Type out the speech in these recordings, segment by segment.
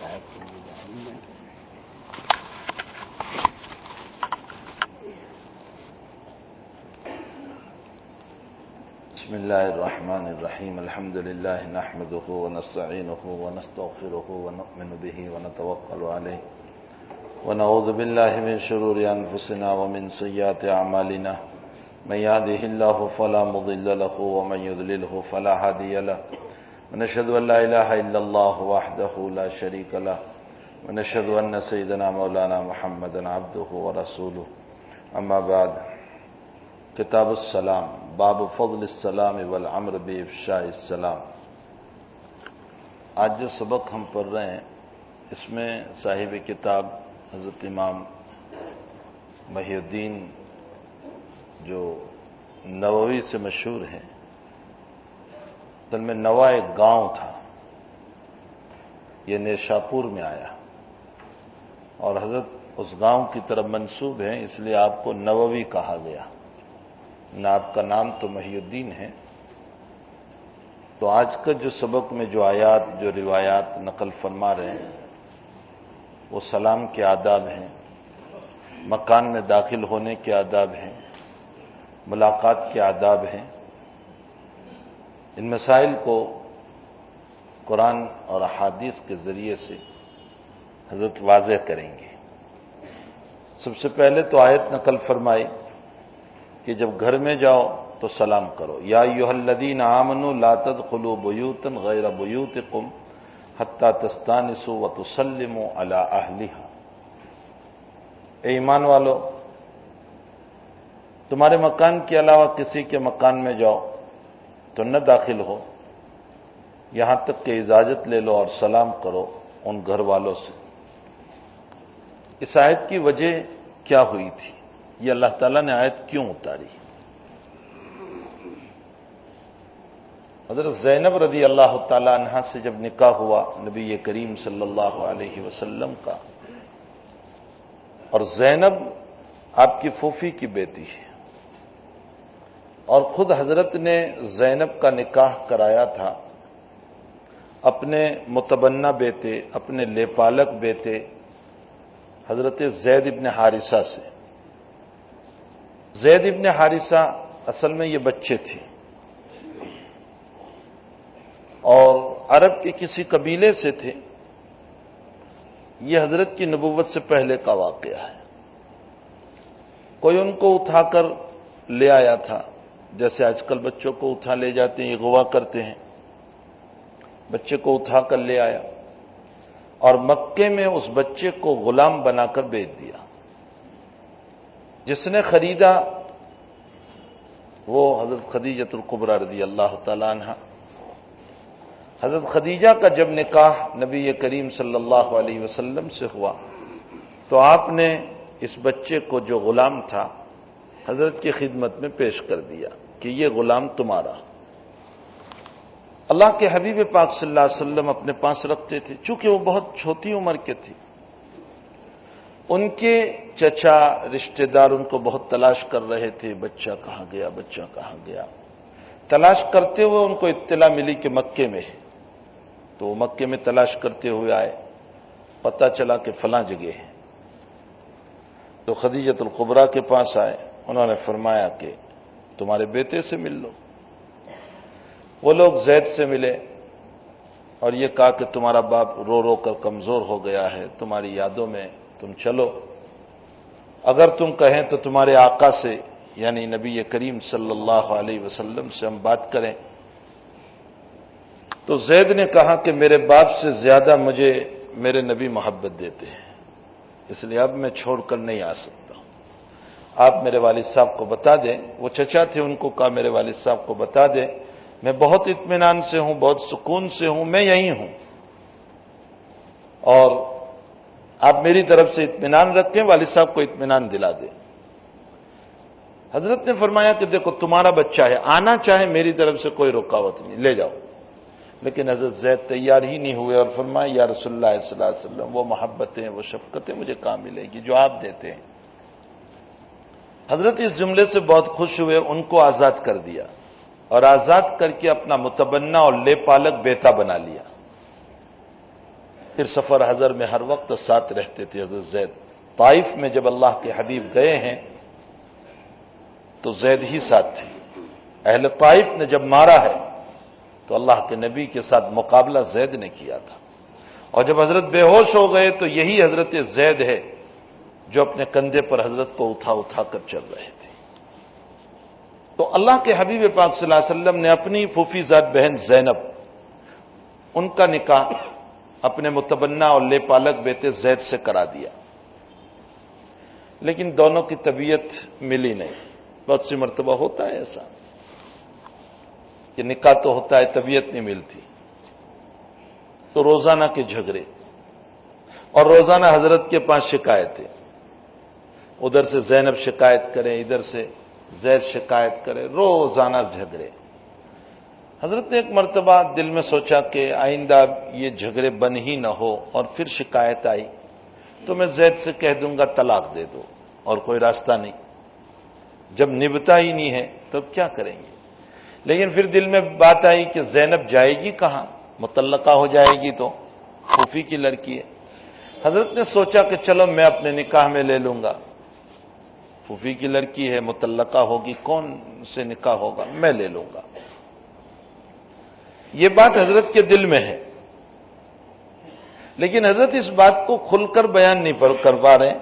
بسم الله الرحمن الرحيم الحمد لله نحمده ونستعينه ونستغفره ونؤمن به ونتوكل عليه ونعوذ بالله من شرور أنفسنا ومن سيئات أعمالنا من يهده الله فلا مضل له ومن يضلله فلا هادي له ونشهد أن لا إله إلا الله وحده لا شريك له ونشهد أن سيدنا مولانا محمدا عبده ورسوله أما بعد کتاب السلام باب فضل السلام والامر بافشاء السلام۔ آج جو سبق ہم پڑھ رہے ہیں اس میں صاحب کتاب حضرت امام محی الدین جو نووی سے مشہور ہیں، اصل میں نوا ایک گاؤں تھا، یہ نیشاپور میں آیا اور حضرت اس گاؤں کی طرف منسوب ہیں، اس لیے آپ کو نووی کہا گیا، نہ آپ کا نام تو محی الدین ہے۔ تو آج کا جو سبق میں جو آیات جو روایات نقل فرما رہے ہیں وہ سلام کے آداب ہیں، مکان میں داخل ہونے کے آداب ہیں، ملاقات کے آداب ہیں۔ ان مسائل کو قرآن اور احادیث کے ذریعے سے حضرت واضح کریں گے۔ سب سے پہلے تو آیت نقل فرمائی کہ جب گھر میں جاؤ تو سلام کرو، یا ایھا الذین آمنوا لا تدخلوا بیوتا غیر بیوتکم حتی تستانسوا وتسلموا علی اہلہا۔ اے ایمان والو، تمہارے مکان کے علاوہ کسی کے مکان میں جاؤ تو نہ داخل ہو یہاں تک کہ اجازت لے لو اور سلام کرو ان گھر والوں سے۔ اس آیت کی وجہ کیا ہوئی تھی؟ یہ اللہ تعالیٰ نے آیت کیوں اتاری؟ حضرت زینب رضی اللہ تعالی عنہا سے جب نکاح ہوا نبی کریم صلی اللہ علیہ وسلم کا، اور زینب آپ کی پھوپھی کی بیٹی ہے، اور خود حضرت نے زینب کا نکاح کرایا تھا اپنے متبنہ بیٹے، اپنے لیپالک بیٹے حضرت زید ابن حارثہ سے۔ زید ابن حارثہ اصل میں یہ بچے تھے اور عرب کے کسی قبیلے سے تھے۔ یہ حضرت کی نبوت سے پہلے کا واقعہ ہے۔ کوئی ان کو اٹھا کر لے آیا تھا، جیسے آج کل بچوں کو اٹھا لے جاتے ہیں، اغوا کرتے ہیں، بچے کو اٹھا کر لے آیا اور مکے میں اس بچے کو غلام بنا کر بیچ دیا۔ جس نے خریدا وہ حضرت خدیجہ الکبریٰ رضی اللہ تعالی عنہ۔ حضرت خدیجہ کا جب نکاح نبی کریم صلی اللہ علیہ وسلم سے ہوا تو آپ نے اس بچے کو جو غلام تھا حضرت کی خدمت میں پیش کر دیا کہ یہ غلام تمہارا۔ اللہ کے حبیب پاک صلی اللہ علیہ وسلم اپنے پاس رکھتے تھے، چونکہ وہ بہت چھوٹی عمر کے تھے۔ ان کے چچا رشتہ دار ان کو بہت تلاش کر رہے تھے، بچہ کہاں گیا، بچہ کہاں گیا۔ تلاش کرتے ہوئے ان کو اطلاع ملی کہ مکے میں ہے، تو وہ مکے میں تلاش کرتے ہوئے آئے، پتہ چلا کہ فلاں جگہ ہے، تو خدیجہ الکبریٰ کے پاس آئے۔ انہوں نے فرمایا کہ تمہارے بیٹے سے مل لو۔ وہ لوگ زید سے ملے اور یہ کہا کہ تمہارا باپ رو رو کر کمزور ہو گیا ہے، تمہاری یادوں میں تم چلو، اگر تم کہیں تو تمہارے آقا سے یعنی نبی کریم صلی اللہ علیہ وسلم سے ہم بات کریں۔ تو زید نے کہا کہ میرے باپ سے زیادہ مجھے میرے نبی محبت دیتے ہیں، اس لیے اب میں چھوڑ کر نہیں آ سکتا ہوں، آپ میرے والد صاحب کو بتا دیں۔ وہ چچا تھے، ان کو کہا میرے والد صاحب کو بتا دیں میں بہت اطمینان سے ہوں، بہت سکون سے ہوں، میں یہیں ہوں، اور آپ میری طرف سے اطمینان رکھیں، والد صاحب کو اطمینان دلا دیں۔ حضرت نے فرمایا کہ دیکھو تمہارا بچہ ہے، آنا چاہے میری طرف سے کوئی رکاوٹ نہیں، لے جاؤ۔ لیکن حضرت زید تیار ہی نہیں ہوئے اور فرمایا یا رسول اللہ صلی اللہ علیہ وسلم، وہ محبتیں وہ شفقتیں مجھے کہاں ملے گی جو آپ دیتے ہیں۔ حضرت اس جملے سے بہت خوش ہوئے، ان کو آزاد کر دیا اور آزاد کر کے اپنا متبنہ اور لے پالک بیٹا بنا لیا۔ پھر سفر حضر میں ہر وقت ساتھ رہتے تھے حضرت زید۔ طائف میں جب اللہ کے حبیب گئے ہیں تو زید ہی ساتھ تھی۔ اہل طائف نے جب مارا ہے تو اللہ کے نبی کے ساتھ مقابلہ زید نے کیا تھا، اور جب حضرت بے ہوش ہو گئے تو یہی حضرت زید ہے جو اپنے کندھے پر حضرت کو اٹھا اٹھا کر چل رہے تھے۔ تو اللہ کے حبیب پاک صلی اللہ علیہ وسلم نے اپنی پھوپھی زاد بہن زینب، ان کا نکاح اپنے متبنہ اور لے پالک بیٹے زید سے کرا دیا، لیکن دونوں کی طبیعت ملی نہیں۔ بہت سی مرتبہ ہوتا ہے ایسا کہ نکاح تو ہوتا ہے، طبیعت نہیں ملتی، تو روزانہ کے جھگڑے، اور روزانہ حضرت کے پاس شکایتیں، ادھر سے زینب شکایت کرے، ادھر سے زید شکایت کرے، روزانہ جھگڑے۔ حضرت نے ایک مرتبہ دل میں سوچا کہ آئندہ یہ جھگڑے بن ہی نہ ہو، اور پھر شکایت آئی تو میں زید سے کہہ دوں گا طلاق دے دو، اور کوئی راستہ نہیں۔ جب نبھتا ہی نہیں ہے تب کیا کریں گے؟ لیکن پھر دل میں بات آئی کہ زینب جائے گی کہاں، مطلقہ ہو جائے گی تو، پھوپھی کی لڑکی ہے۔ حضرت نے سوچا کہ چلو میں اپنے نکاح میں لے لوں گا، پھوپھی کی لڑکی ہے، مطلقہ ہوگی، کون سے نکاح ہوگا، میں لے لوں گا۔ یہ بات حضرت کے دل میں ہے، لیکن حضرت اس بات کو کھل کر بیان نہیں کر پا رہے،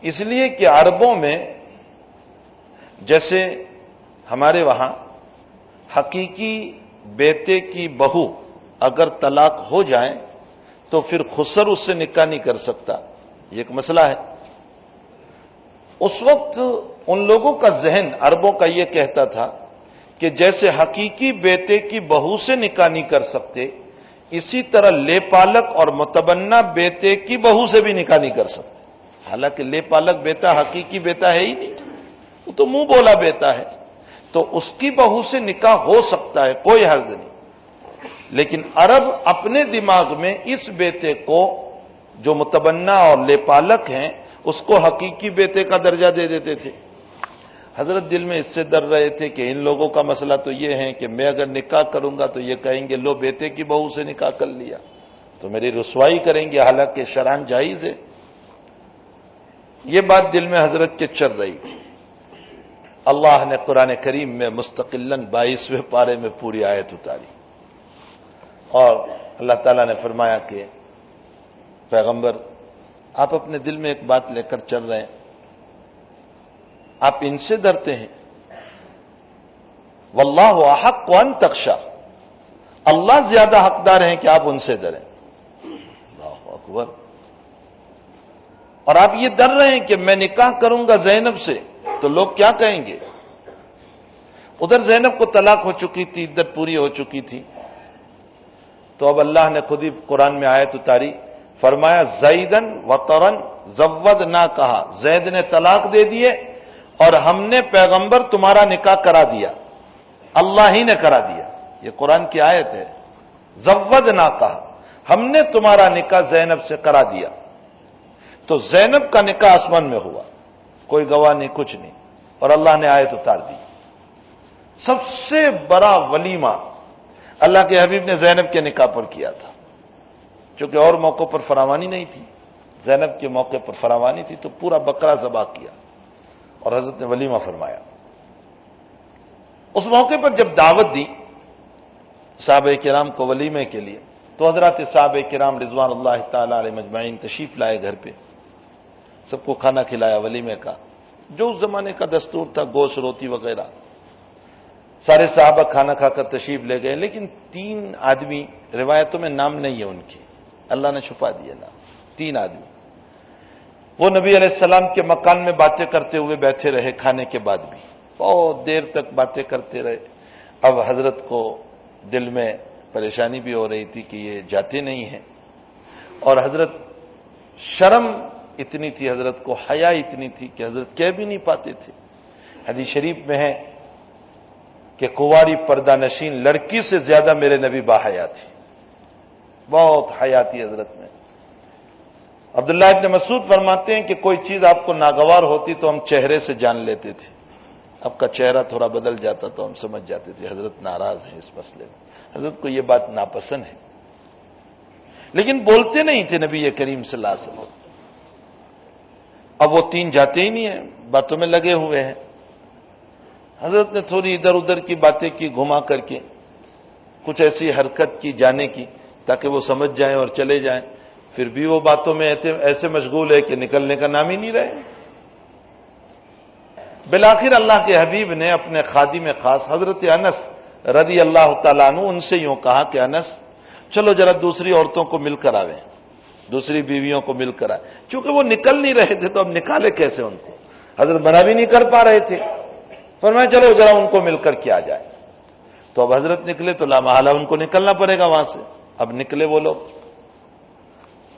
اس لیے کہ عربوں میں جیسے ہمارے وہاں حقیقی بیٹے کی بہو اگر طلاق ہو جائے تو پھر خسر اس سے نکاح نہیں کر سکتا، یہ ایک مسئلہ ہے۔ اس وقت ان لوگوں کا ذہن عربوں کا یہ کہتا تھا کہ جیسے حقیقی بیٹے کی بہو سے نکاح نہیں کر سکتے، اسی طرح لے پالک اور متبنہ بیٹے کی بہو سے بھی نکاح نہیں کر سکتے۔ حالانکہ لے پالک بیٹا حقیقی بیٹا ہے ہی نہیں، وہ تو منہ بولا بیٹا ہے، تو اس کی بہو سے نکاح ہو سکتا ہے، کوئی حرج نہیں۔ لیکن عرب اپنے دماغ میں اس بیٹے کو جو متبنہ اور لے پالک ہیں اس کو حقیقی بیٹے کا درجہ دے دیتے تھے۔ حضرت دل میں اس سے ڈر رہے تھے کہ ان لوگوں کا مسئلہ تو یہ ہے کہ میں اگر نکاح کروں گا تو یہ کہیں گے لو بیٹے کی بہو سے نکاح کر لیا، تو میری رسوائی کریں گے، حالانکہ شرعاً جائز ہے۔ یہ بات دل میں حضرت کے چل رہی تھی۔ اللہ نے قرآن کریم میں مستقلاً 22ویں پارے میں پوری آیت اتاری، اور اللہ تعالیٰ نے فرمایا کہ پیغمبر آپ اپنے دل میں ایک بات لے کر چل رہے ہیں، آپ ان سے ڈرتے ہیں، واللہ احق ان تخشى، اللہ زیادہ حقدار ہیں کہ آپ ان سے ڈریں۔ اللہ اکبر۔ اور آپ یہ ڈر رہے ہیں کہ میں نکاح کروں گا زینب سے تو لوگ کیا کہیں گے؟ ادھر زینب کو طلاق ہو چکی تھی، عدت پوری ہو چکی تھی، تو اب اللہ نے خود ہی قرآن میں آیت اتاری، فرمایا زیدن وطرن زود نہ کہا، زید نے طلاق دے دیے اور ہم نے پیغمبر تمہارا نکاح کرا دیا، اللہ ہی نے کرا دیا، یہ قرآن کی آیت ہے۔ زود نہ کہا، ہم نے تمہارا نکاح زینب سے کرا دیا، تو زینب کا نکاح آسمان میں ہوا، کوئی گواہ نہیں، کچھ نہیں، اور اللہ نے آیت اتار دی۔ سب سے بڑا ولیمہ اللہ کے حبیب نے زینب کے نکاح پر کیا تھا، چونکہ اور موقعوں پر فراوانی نہیں تھی، زینب کے موقع پر فراوانی تھی، تو پورا بکرا ذبح کیا اور حضرت نے ولیمہ فرمایا۔ اس موقع پر جب دعوت دی صحابہ کرام کو ولیمے کے لیے، تو حضرات صحابہ کرام رضوان اللہ تعالی علیہ مجمعین تشریف لائے گھر پہ، سب کو کھانا کھلایا ولیمے کا، جو اس زمانے کا دستور تھا، گوشت روٹی وغیرہ۔ سارے صحابہ کھانا کھا کر تشریف لے گئے، لیکن 3 آدمی، روایتوں میں نام نہیں ہے ان کے، اللہ نے چھپا دیا نام، 3 آدمی، وہ نبی علیہ السلام کے مکان میں باتیں کرتے ہوئے بیٹھے رہے، کھانے کے بعد بھی بہت دیر تک باتیں کرتے رہے۔ اب حضرت کو دل میں پریشانی بھی ہو رہی تھی کہ یہ جاتے نہیں ہیں، اور حضرت شرم اتنی تھی، حضرت کو حیا اتنی تھی کہ حضرت کہہ بھی نہیں پاتے تھے۔ حدیث شریف میں ہے کہ کنواری پردہ نشین لڑکی سے زیادہ میرے نبی باحیا تھی، بہت حیا تھی حضرت میں۔ عبداللہ ابن مسعود فرماتے ہیں کہ کوئی چیز آپ کو ناگوار ہوتی تو ہم چہرے سے جان لیتے تھے، آپ کا چہرہ تھوڑا بدل جاتا تو ہم سمجھ جاتے تھے حضرت ناراض ہیں اس مسئلے میں، حضرت کو یہ بات ناپسند ہے۔ لیکن بولتے نہیں تھے نبی کریم صلی اللہ علیہ وسلم. اب وہ تین جاتے ہی نہیں ہیں، باتوں میں لگے ہوئے ہیں. حضرت نے تھوڑی ادھر ادھر کی باتیں کی گھما کر کے، کچھ ایسی حرکت کی جانے کی تاکہ وہ سمجھ جائیں اور چلے جائیں. پھر بھی وہ باتوں میں ایسے مشغول ہے کہ نکلنے کا نام ہی نہیں رہے. بالآخر اللہ کے حبیب نے اپنے خادم خاص حضرت انس رضی اللہ تعالیٰ عنہ ان سے یوں کہا کہ انس چلو ذرا دوسری عورتوں کو مل کر آویں، دوسری بیویوں کو مل کر آئے. چونکہ وہ نکل نہیں رہے تھے تو اب نکالے کیسے ان کو؟ حضرت منع بھی نہیں کر پا رہے تھے. فرمایا چلو ذرا ان کو مل کر کیا جائے. تو اب حضرت نکلے تو لامحالہ ان کو نکلنا پڑے گا وہاں سے. اب نکلے وہ لوگ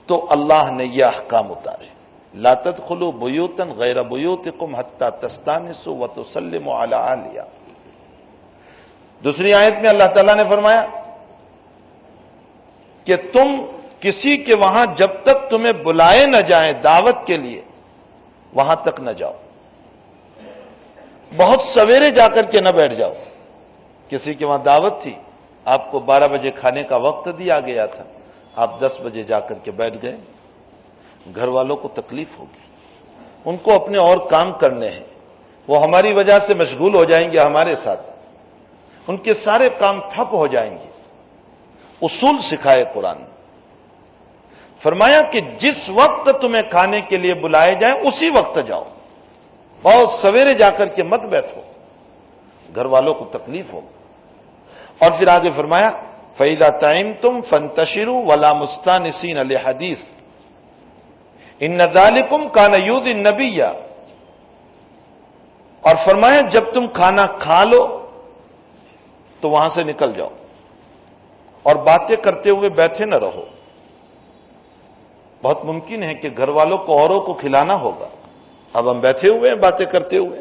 تو اللہ نے یہ احکام اتارے، لا تدخلوا بیوتا غیر بیوتکم حتی تستانسوا وتسلموا علی اہلہا. دوسری آیت میں اللہ تعالیٰ نے فرمایا کہ تم کسی کے وہاں جب تک تمہیں بلائے نہ جائیں دعوت کے لیے وہاں تک نہ جاؤ. بہت سویرے جا کر کے نہ بیٹھ جاؤ. کسی کے وہاں دعوت تھی، آپ کو 12 بجے کھانے کا وقت دیا گیا تھا، آپ 10 بجے جا کر کے بیٹھ گئے. گھر والوں کو تکلیف ہوگی، ان کو اپنے اور کام کرنے ہیں، وہ ہماری وجہ سے مشغول ہو جائیں گے ہمارے ساتھ، ان کے سارے کام ٹھپ ہو جائیں گے. اصول سکھائے قرآن نے. فرمایا کہ جس وقت تمہیں کھانے کے لیے بلائے جائیں اسی وقت جاؤ، بہت سویرے جا کر کے مت بیٹھو، گھر والوں کو تکلیف ہوگی. اور پھر آگے فرمایا فَإِذَا طَعِمْتُمْ فَانْتَشِرُوا وَلَا مُسْتَأْنِسِينَ لِحَدِيثٍ إِنَّ ذَلِكُمْ كَانَ يُؤْذِي النَّبِيَّ. اور فرمایا جب تم کھانا کھا لو تو وہاں سے نکل جاؤ اور باتیں کرتے ہوئے بیٹھے نہ رہو. بہت ممکن ہے کہ گھر والوں کو اوروں کو کھلانا ہوگا، اب ہم بیٹھے ہوئے ہیں باتیں کرتے ہوئے.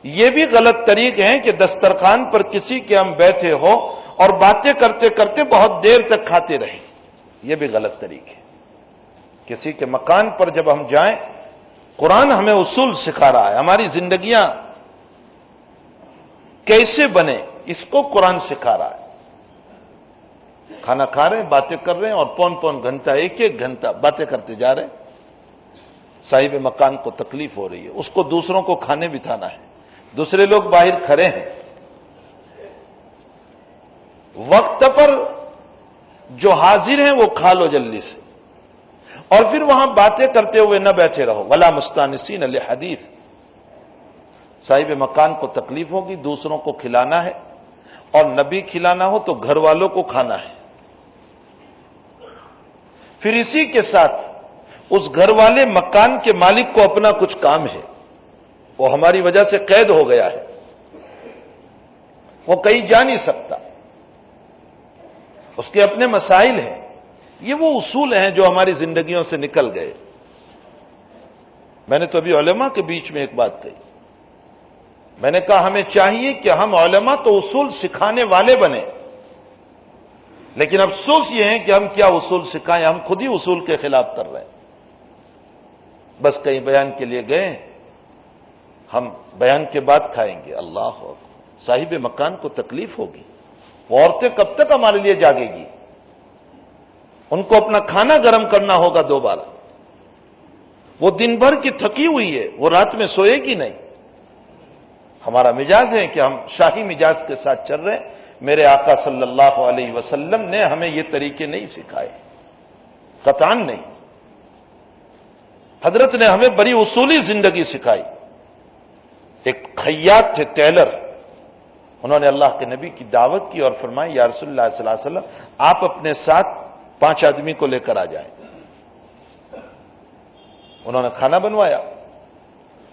یہ بھی غلط طریقے ہیں کہ دسترخوان پر کسی کے ہم بیٹھے ہو اور باتیں کرتے کرتے بہت دیر تک کھاتے رہیں. یہ بھی غلط طریقے. کسی کے مکان پر جب ہم جائیں، قرآن ہمیں اصول سکھا رہا ہے، ہماری زندگیاں کیسے بنے اس کو قرآن سکھا رہا ہے. کھانا کھا رہے ہیں، باتیں کر رہے ہیں اور پون گھنٹہ ایک گھنٹہ باتیں کرتے جا رہے ہیں. صاحب مکان کو تکلیف ہو رہی ہے، اس کو دوسروں کو کھانے بٹھانا ہے، دوسرے لوگ باہر کھڑے ہیں. وقت پر جو حاضر ہیں وہ کھا لو جلدی سے، اور پھر وہاں باتیں کرتے ہوئے نہ بیٹھے رہو. ولا مستانسین لحدیث. صاحب مکان کو تکلیف ہوگی، دوسروں کو کھلانا ہے، اور نبی کھلانا ہو تو گھر والوں کو کھانا ہے. پھر اسی کے ساتھ اس گھر والے مکان کے مالک کو اپنا کچھ کام ہے، وہ ہماری وجہ سے قید ہو گیا ہے، وہ کہیں جا نہیں سکتا، اس کے اپنے مسائل ہیں. یہ وہ اصول ہیں جو ہماری زندگیوں سے نکل گئے. میں نے تو ابھی علماء کے بیچ میں ایک بات کہی، میں نے کہا ہمیں چاہیے کہ ہم علماء تو اصول سکھانے والے بنیں، لیکن افسوس یہ ہے کہ ہم کیا اصول سکھائیں، ہم خود ہی اصول کے خلاف کر رہے ہیں. بس کہیں بیان کے لیے گئے، ہم بیان کے بعد کھائیں گے. اللہ اکبر. صاحب مکان کو تکلیف ہوگی، وہ عورتیں کب تک ہمارے لیے جاگے گی؟ ان کو اپنا کھانا گرم کرنا ہوگا دوبارہ. وہ دن بھر کی تھکی ہوئی ہے، وہ رات میں سوئے گی نہیں. ہمارا مزاج ہے کہ ہم شاہی مزاج کے ساتھ چل رہے ہیں. میرے آقا صلی اللہ علیہ وسلم نے ہمیں یہ طریقے نہیں سکھائے، قطعاً نہیں. حضرت نے ہمیں بڑی اصولی زندگی سکھائی. ایک خیاط تھے، ٹیلر، انہوں نے اللہ کے نبی کی دعوت کی اور فرمایا یا رسول اللہ صلی اللہ علیہ وسلم آپ اپنے ساتھ 5 آدمی کو لے کر آ جائیں. انہوں نے کھانا بنوایا،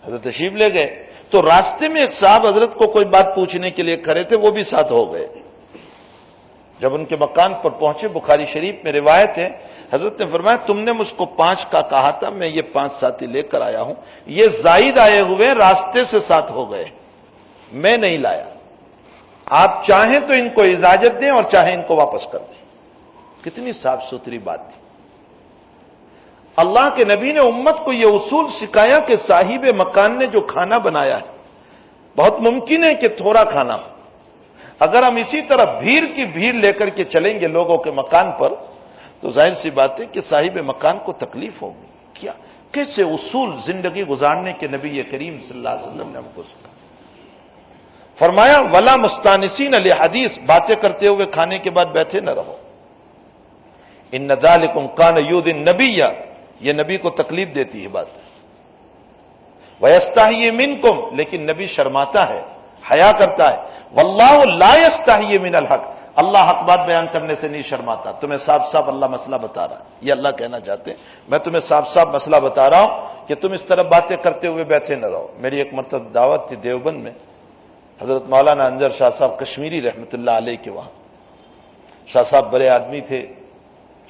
حضرت تشریف لے گئے. تو راستے میں ایک صاحب حضرت کو کوئی بات پوچھنے کے لیے کھڑے تھے، وہ بھی ساتھ ہو گئے. جب ان کے مکان پر پہنچے، بخاری شریف میں روایت ہے، حضرت نے فرمایا تم نے مجھ کو 5 کا کہا تھا، میں یہ 5 ساتھی لے کر آیا ہوں، یہ زائد آئے ہوئے راستے سے ساتھ ہو گئے، میں نہیں لایا. آپ چاہیں تو ان کو اجازت دیں اور چاہیں ان کو واپس کر دیں. کتنی صاف ستھری بات تھی. اللہ کے نبی نے امت کو یہ اصول سکھایا کہ صاحب مکان نے جو کھانا بنایا ہے، بہت ممکن ہے کہ تھوڑا کھانا ہو. اگر ہم اسی طرح بھیڑ کی بھیڑ لے کر کے چلیں گے لوگوں کے مکان پر، تو تو ظاہر سی بات ہے کہ صاحب مکان کو تکلیف ہوگی. کیا کیسے اصول زندگی گزارنے کے نبی کریم صلی اللہ علیہ وسلم نے ہم کو سکھایا. فرمایا ولا مستانسین لحدیث، باتیں کرتے ہوئے کھانے کے بعد بیٹھے نہ رہو. ان ذالکم کان یؤذی النبی، یہ نبی کو تکلیف دیتی ہے بات. ویستحیی منکم، لیکن نبی شرماتا ہے، حیا کرتا ہے. واللہ لا یستحیی من الحق، اللہ حق بات بیان کرنے سے نہیں شرماتا. تمہیں صاف صاف اللہ مسئلہ بتا رہا ہے. یہ اللہ کہنا چاہتے ہیں میں تمہیں صاف صاف مسئلہ بتا رہا ہوں کہ تم اس طرح باتیں کرتے ہوئے بیٹھے نہ رہو. میری ایک مرتبہ دعوت تھی دیوبند میں، حضرت مولانا انظر شاہ صاحب کشمیری رحمۃ اللہ علیہ کے وہاں. شاہ صاحب بڑے آدمی تھے،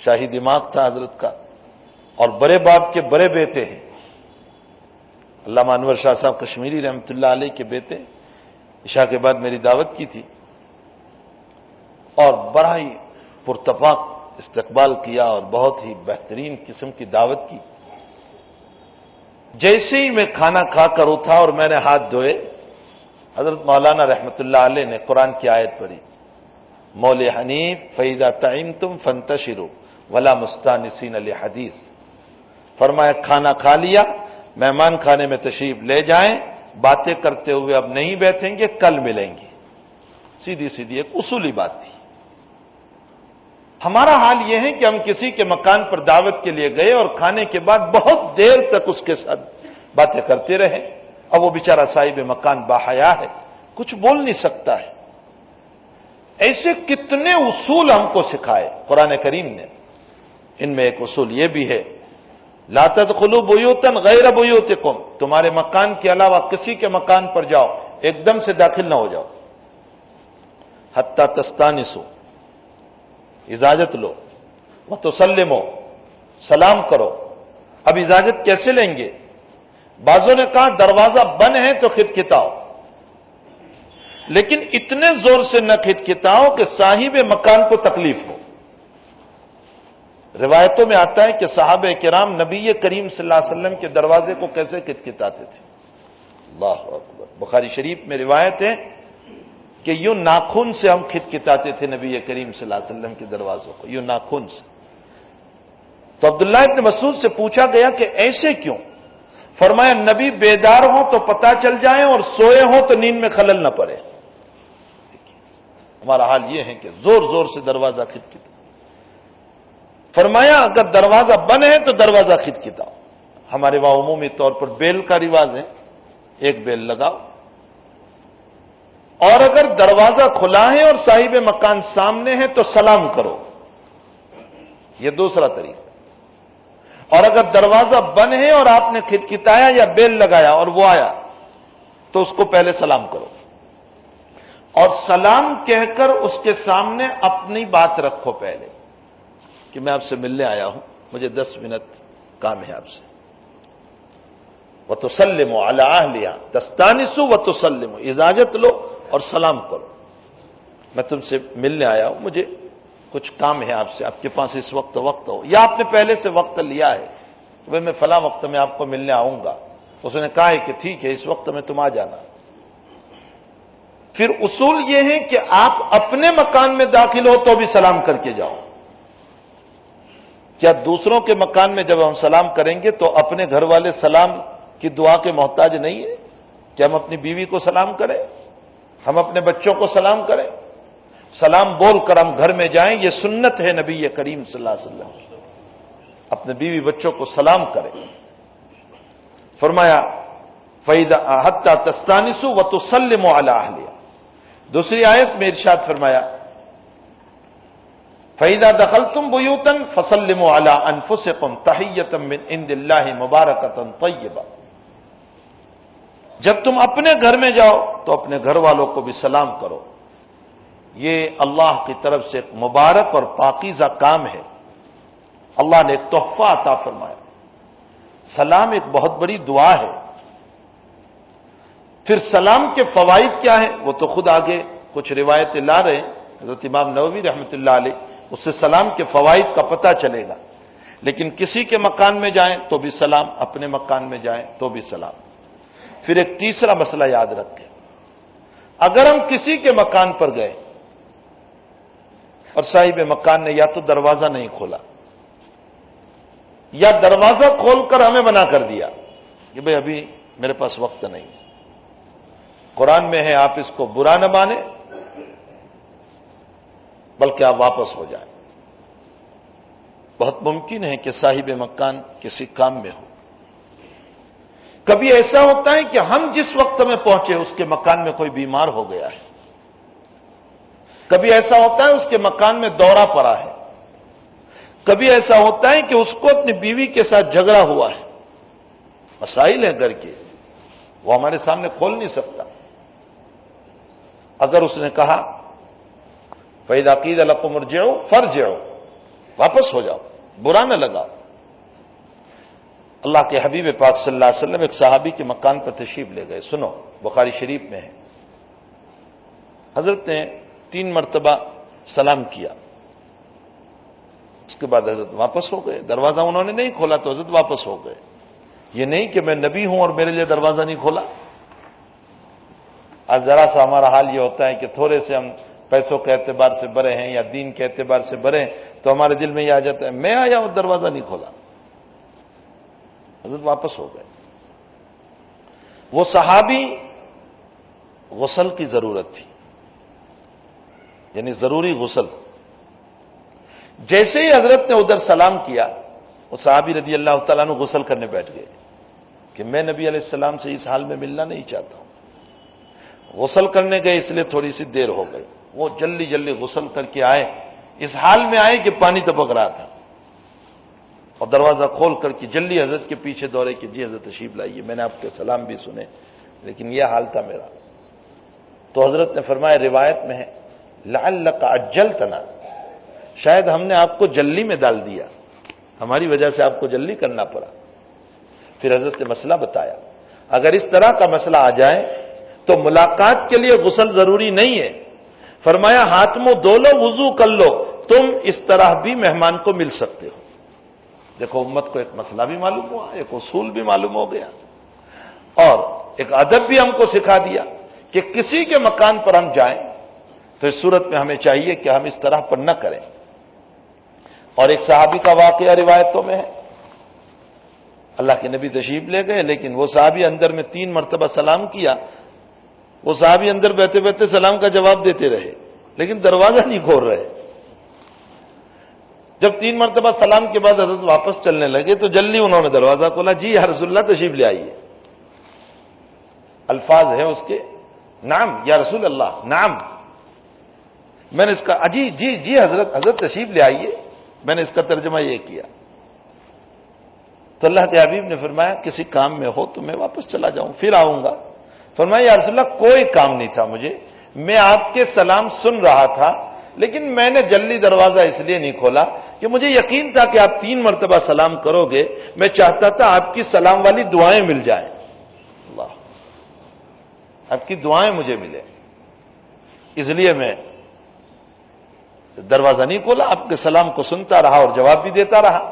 شاہی دماغ تھا حضرت کا، اور بڑے باپ کے بڑے بیٹے ہیں. علامہ انور شاہ صاحب کشمیری رحمۃ اللہ علیہ کے بیٹے. عشاء کے بعد میری دعوت کی تھی اور بڑا ہی پرتپاک استقبال کیا اور بہت ہی بہترین قسم کی دعوت کی. جیسے ہی میں کھانا کھا کر اٹھا اور میں نے ہاتھ دھوئے، حضرت مولانا رحمۃ اللہ علیہ نے قرآن کی آیت پڑھی، مول حنیف فَإِذَا طَعِمْتُمْ فَانْتَشِرُوا وَلَا مُسْتَانِسِينَ لِحَدِيثٍ. فرمایا کھانا کھا لیا، مہمان کھانے میں تشریف لے جائیں، باتیں کرتے ہوئے اب نہیں بیٹھیں گے، کل ملیں گے. سیدھی سیدھی ایک اصولی بات تھی. ہمارا حال یہ ہے کہ ہم کسی کے مکان پر دعوت کے لیے گئے اور کھانے کے بعد بہت دیر تک اس کے ساتھ باتیں کرتے رہے. اب وہ بیچارہ صاحب مکان باحیا ہے، کچھ بول نہیں سکتا ہے. ایسے کتنے اصول ہم کو سکھائے قرآن کریم نے. ان میں ایک اصول یہ بھی ہے، لا تدخلوا بیوتا غیر بیوتکم، تمہارے مکان کے علاوہ کسی کے مکان پر جاؤ ایک دم سے داخل نہ ہو جاؤ. حتی تستانسوا، اجازت لو. وتسلموا، سلام کرو. اب اجازت کیسے لیں گے؟ بعضوں نے کہا دروازہ بند ہے تو کھٹکھٹاؤ، لیکن اتنے زور سے نہ کھٹکھٹاؤ کہ صاحب مکان کو تکلیف ہو. روایتوں میں آتا ہے کہ صحابہ کرام نبی کریم صلی اللہ علیہ وسلم کے دروازے کو کیسے کھٹکھٹاتے تھے. اللہ اکبر. بخاری شریف میں روایت ہے کہ یوں ناخن سے ہم کھٹکھٹاتے تھے نبی کریم صلی اللہ علیہ وسلم کے دروازوں کو، یوں ناخن سے. تو عبداللہ ابن مسعود سے پوچھا گیا کہ ایسے کیوں؟ فرمایا نبی بیدار ہوں تو پتہ چل جائیں اور سوئے ہوں تو نیند میں خلل نہ پڑے. ہمارا حال یہ ہے کہ زور زور سے دروازہ کھٹکھٹاؤ. فرمایا اگر دروازہ بند ہے تو دروازہ کھٹکھٹاؤ. ہمارے وہاں عمومی طور پر بیل کا رواج ہے، ایک بیل لگاؤ. اور اگر دروازہ کھلا ہے اور صاحب مکان سامنے ہے تو سلام کرو، یہ دوسرا طریقہ. اور اگر دروازہ بند ہے اور آپ نے کھٹکھٹایا یا بیل لگایا اور وہ آیا تو اس کو پہلے سلام کرو، اور سلام کہہ کر اس کے سامنے اپنی بات رکھو پہلے کہ میں آپ سے ملنے آیا ہوں، مجھے 10 منٹ کام ہے آپ سے. وَتُسَلِّمُوا عَلَىٰ أَهْلِهَا تَسْتَانِسُوا وَتُسَلِّمُوا، اجازت لو اور سلام کرو. میں تم سے ملنے آیا ہوں، مجھے کچھ کام ہے آپ سے، آپ کے پاس اس وقت ہو، یا آپ نے پہلے سے وقت لیا ہے کہ میں فلاں وقت میں آپ کو ملنے آؤں گا. اس نے کہا ہے کہ ٹھیک ہے اس وقت میں تم آ جانا. پھر اصول یہ ہے کہ آپ اپنے مکان میں داخل ہو تو بھی سلام کر کے جاؤ. کیا دوسروں کے مکان میں جب ہم سلام کریں گے تو اپنے گھر والے سلام کی دعا کے محتاج نہیں ہے کہ ہم اپنی بیوی کو سلام کریں، ہم اپنے بچوں کو سلام کریں؟ سلام بول کر ہم گھر میں جائیں، یہ سنت ہے نبی کریم صلی اللہ علیہ وسلم. اپنے بیوی بچوں کو سلام کریں. فرمایا فَإِذَا حَتَّى تَسْتَانِسُوا وَتُسَلِّمُوا عَلَىٰ أَهْلِهَا. دوسری آیت میں ارشاد فرمایا فَإِذَا دَخَلْتُمْ بُيُوتًا فَسَلِّمُوا عَلَىٰ أَنفُسِكُمْ تَحِيَّةً مِّنْ عِندِ اللَّهِ مُبَارَكَةً طَيِّبَةً. جب تم اپنے گھر میں جاؤ تو اپنے گھر والوں کو بھی سلام کرو. یہ اللہ کی طرف سے ایک مبارک اور پاکیزہ کام ہے. اللہ نے ایک تحفہ عطا فرمایا. سلام ایک بہت بڑی دعا ہے. پھر سلام کے فوائد کیا ہیں وہ تو خود آگے کچھ روایتیں لا رہے ہیں حضرت امام نووی رحمۃ اللہ علیہ، اس سے سلام کے فوائد کا پتہ چلے گا. لیکن کسی کے مکان میں جائیں تو بھی سلام، اپنے مکان میں جائیں تو بھی سلام. پھر ایک تیسرا مسئلہ یاد رکھیں، اگر ہم کسی کے مکان پر گئے اور صاحب مکان نے یا تو دروازہ نہیں کھولا یا دروازہ کھول کر ہمیں منع کر دیا کہ بھئی ابھی میرے پاس وقت نہیں. قرآن میں ہے آپ اس کو برا نہ مانیں بلکہ آپ واپس ہو جائیں. بہت ممکن ہے کہ صاحب مکان کسی کام میں ہو. کبھی ایسا ہوتا ہے کہ ہم جس وقت میں پہنچے اس کے مکان میں کوئی بیمار ہو گیا ہے. کبھی ایسا ہوتا ہے اس کے مکان میں دورہ پڑا ہے. کبھی ایسا ہوتا ہے کہ اس کو اپنی بیوی کے ساتھ جھگڑا ہوا ہے. مسائل ہیں گھر کے، وہ ہمارے سامنے کھول نہیں سکتا. اگر اس نے کہا فَإِذَا قِيلَ لَكُمُ ارْجِعُوا فَارْجِعُوا، واپس ہو جاؤ، برا نہ لگاؤ. اللہ کے حبیب پاک صلی اللہ علیہ وسلم ایک صحابی کے مکان پر تشریف لے گئے. سنو، بخاری شریف میں ہے. حضرت نے 3 مرتبہ سلام کیا، اس کے بعد حضرت واپس ہو گئے. دروازہ انہوں نے نہیں کھولا تو حضرت واپس ہو گئے. یہ نہیں کہ میں نبی ہوں اور میرے لیے دروازہ نہیں کھولا. آج ذرا سا ہمارا حال یہ ہوتا ہے کہ تھوڑے سے ہم پیسوں کے اعتبار سے بڑے ہیں یا دین کے اعتبار سے بڑے ہیں تو ہمارے دل میں یہ آ جاتا ہے میں آیا اور دروازہ نہیں کھولا. حضرت واپس ہو گئے. وہ صحابی غسل کی ضرورت تھی، یعنی ضروری غسل. جیسے ہی حضرت نے ادھر سلام کیا وہ صحابی رضی اللہ تعالیٰ عنہ غسل کرنے بیٹھ گئے کہ میں نبی علیہ السلام سے اس حال میں ملنا نہیں چاہتا ہوں. غسل کرنے گئے اس لیے تھوڑی سی دیر ہو گئی. وہ جلدی جلدی غسل کر کے آئے. اس حال میں آئے کہ پانی ٹپک رہا تھا اور دروازہ کھول کر کے جلدی حضرت کے پیچھے دوڑے کہ جی حضرت تشریف لائیے، میں نے آپ کے سلام بھی سنے لیکن یہ حال تھا میرا. تو حضرت نے فرمایا، روایت میں ہے لعلک عجلتنا، شاید ہم نے آپ کو جلدی میں ڈال دیا، ہماری وجہ سے آپ کو جلدی کرنا پڑا. پھر حضرت نے مسئلہ بتایا. اگر اس طرح کا مسئلہ آ جائے تو ملاقات کے لیے غسل ضروری نہیں ہے. فرمایا ہاتھ منہ دھو لو، وضو کر لو، تم اس طرح بھی مہمان کو مل سکتے ہو. دیکھو امت کو ایک مسئلہ بھی معلوم ہوا، ایک اصول بھی معلوم ہو گیا اور ایک ادب بھی ہم کو سکھا دیا کہ کسی کے مکان پر ہم جائیں تو اس صورت میں ہمیں چاہیے کہ ہم اس طرح پر نہ کریں. اور ایک صحابی کا واقعہ روایتوں میں ہے. اللہ کے نبی تشریف لے گئے لیکن وہ صحابی اندر میں 3 مرتبہ سلام کیا. وہ صحابی اندر بیٹھے بیٹھے سلام کا جواب دیتے رہے لیکن دروازہ نہیں کھول رہے. جب 3 مرتبہ سلام کے بعد حضرت واپس چلنے لگے تو جلدی انہوں نے دروازہ کھولا. جی یا رسول اللہ تشریف لے آئیے. الفاظ ہیں اس کے، نعم یا رسول اللہ، نعم. میں نے اس کا جی جی جی حضرت تشریف لے آئیے، میں نے اس کا ترجمہ یہ کیا. تو اللہ کے حبیب نے فرمایا کسی کام میں ہو تو میں واپس چلا جاؤں، پھر آؤں گا. فرمایا یا رسول اللہ کوئی کام نہیں تھا مجھے، میں آپ کے سلام سن رہا تھا لیکن میں نے جلدی دروازہ اس لیے نہیں کھولا کہ مجھے یقین تھا کہ آپ 3 مرتبہ سلام کرو گے، میں چاہتا تھا آپ کی سلام والی دعائیں مل جائیں. اللہ، آپ کی دعائیں مجھے ملے، اس لیے میں دروازہ نہیں کھولا، آپ کے سلام کو سنتا رہا اور جواب بھی دیتا رہا.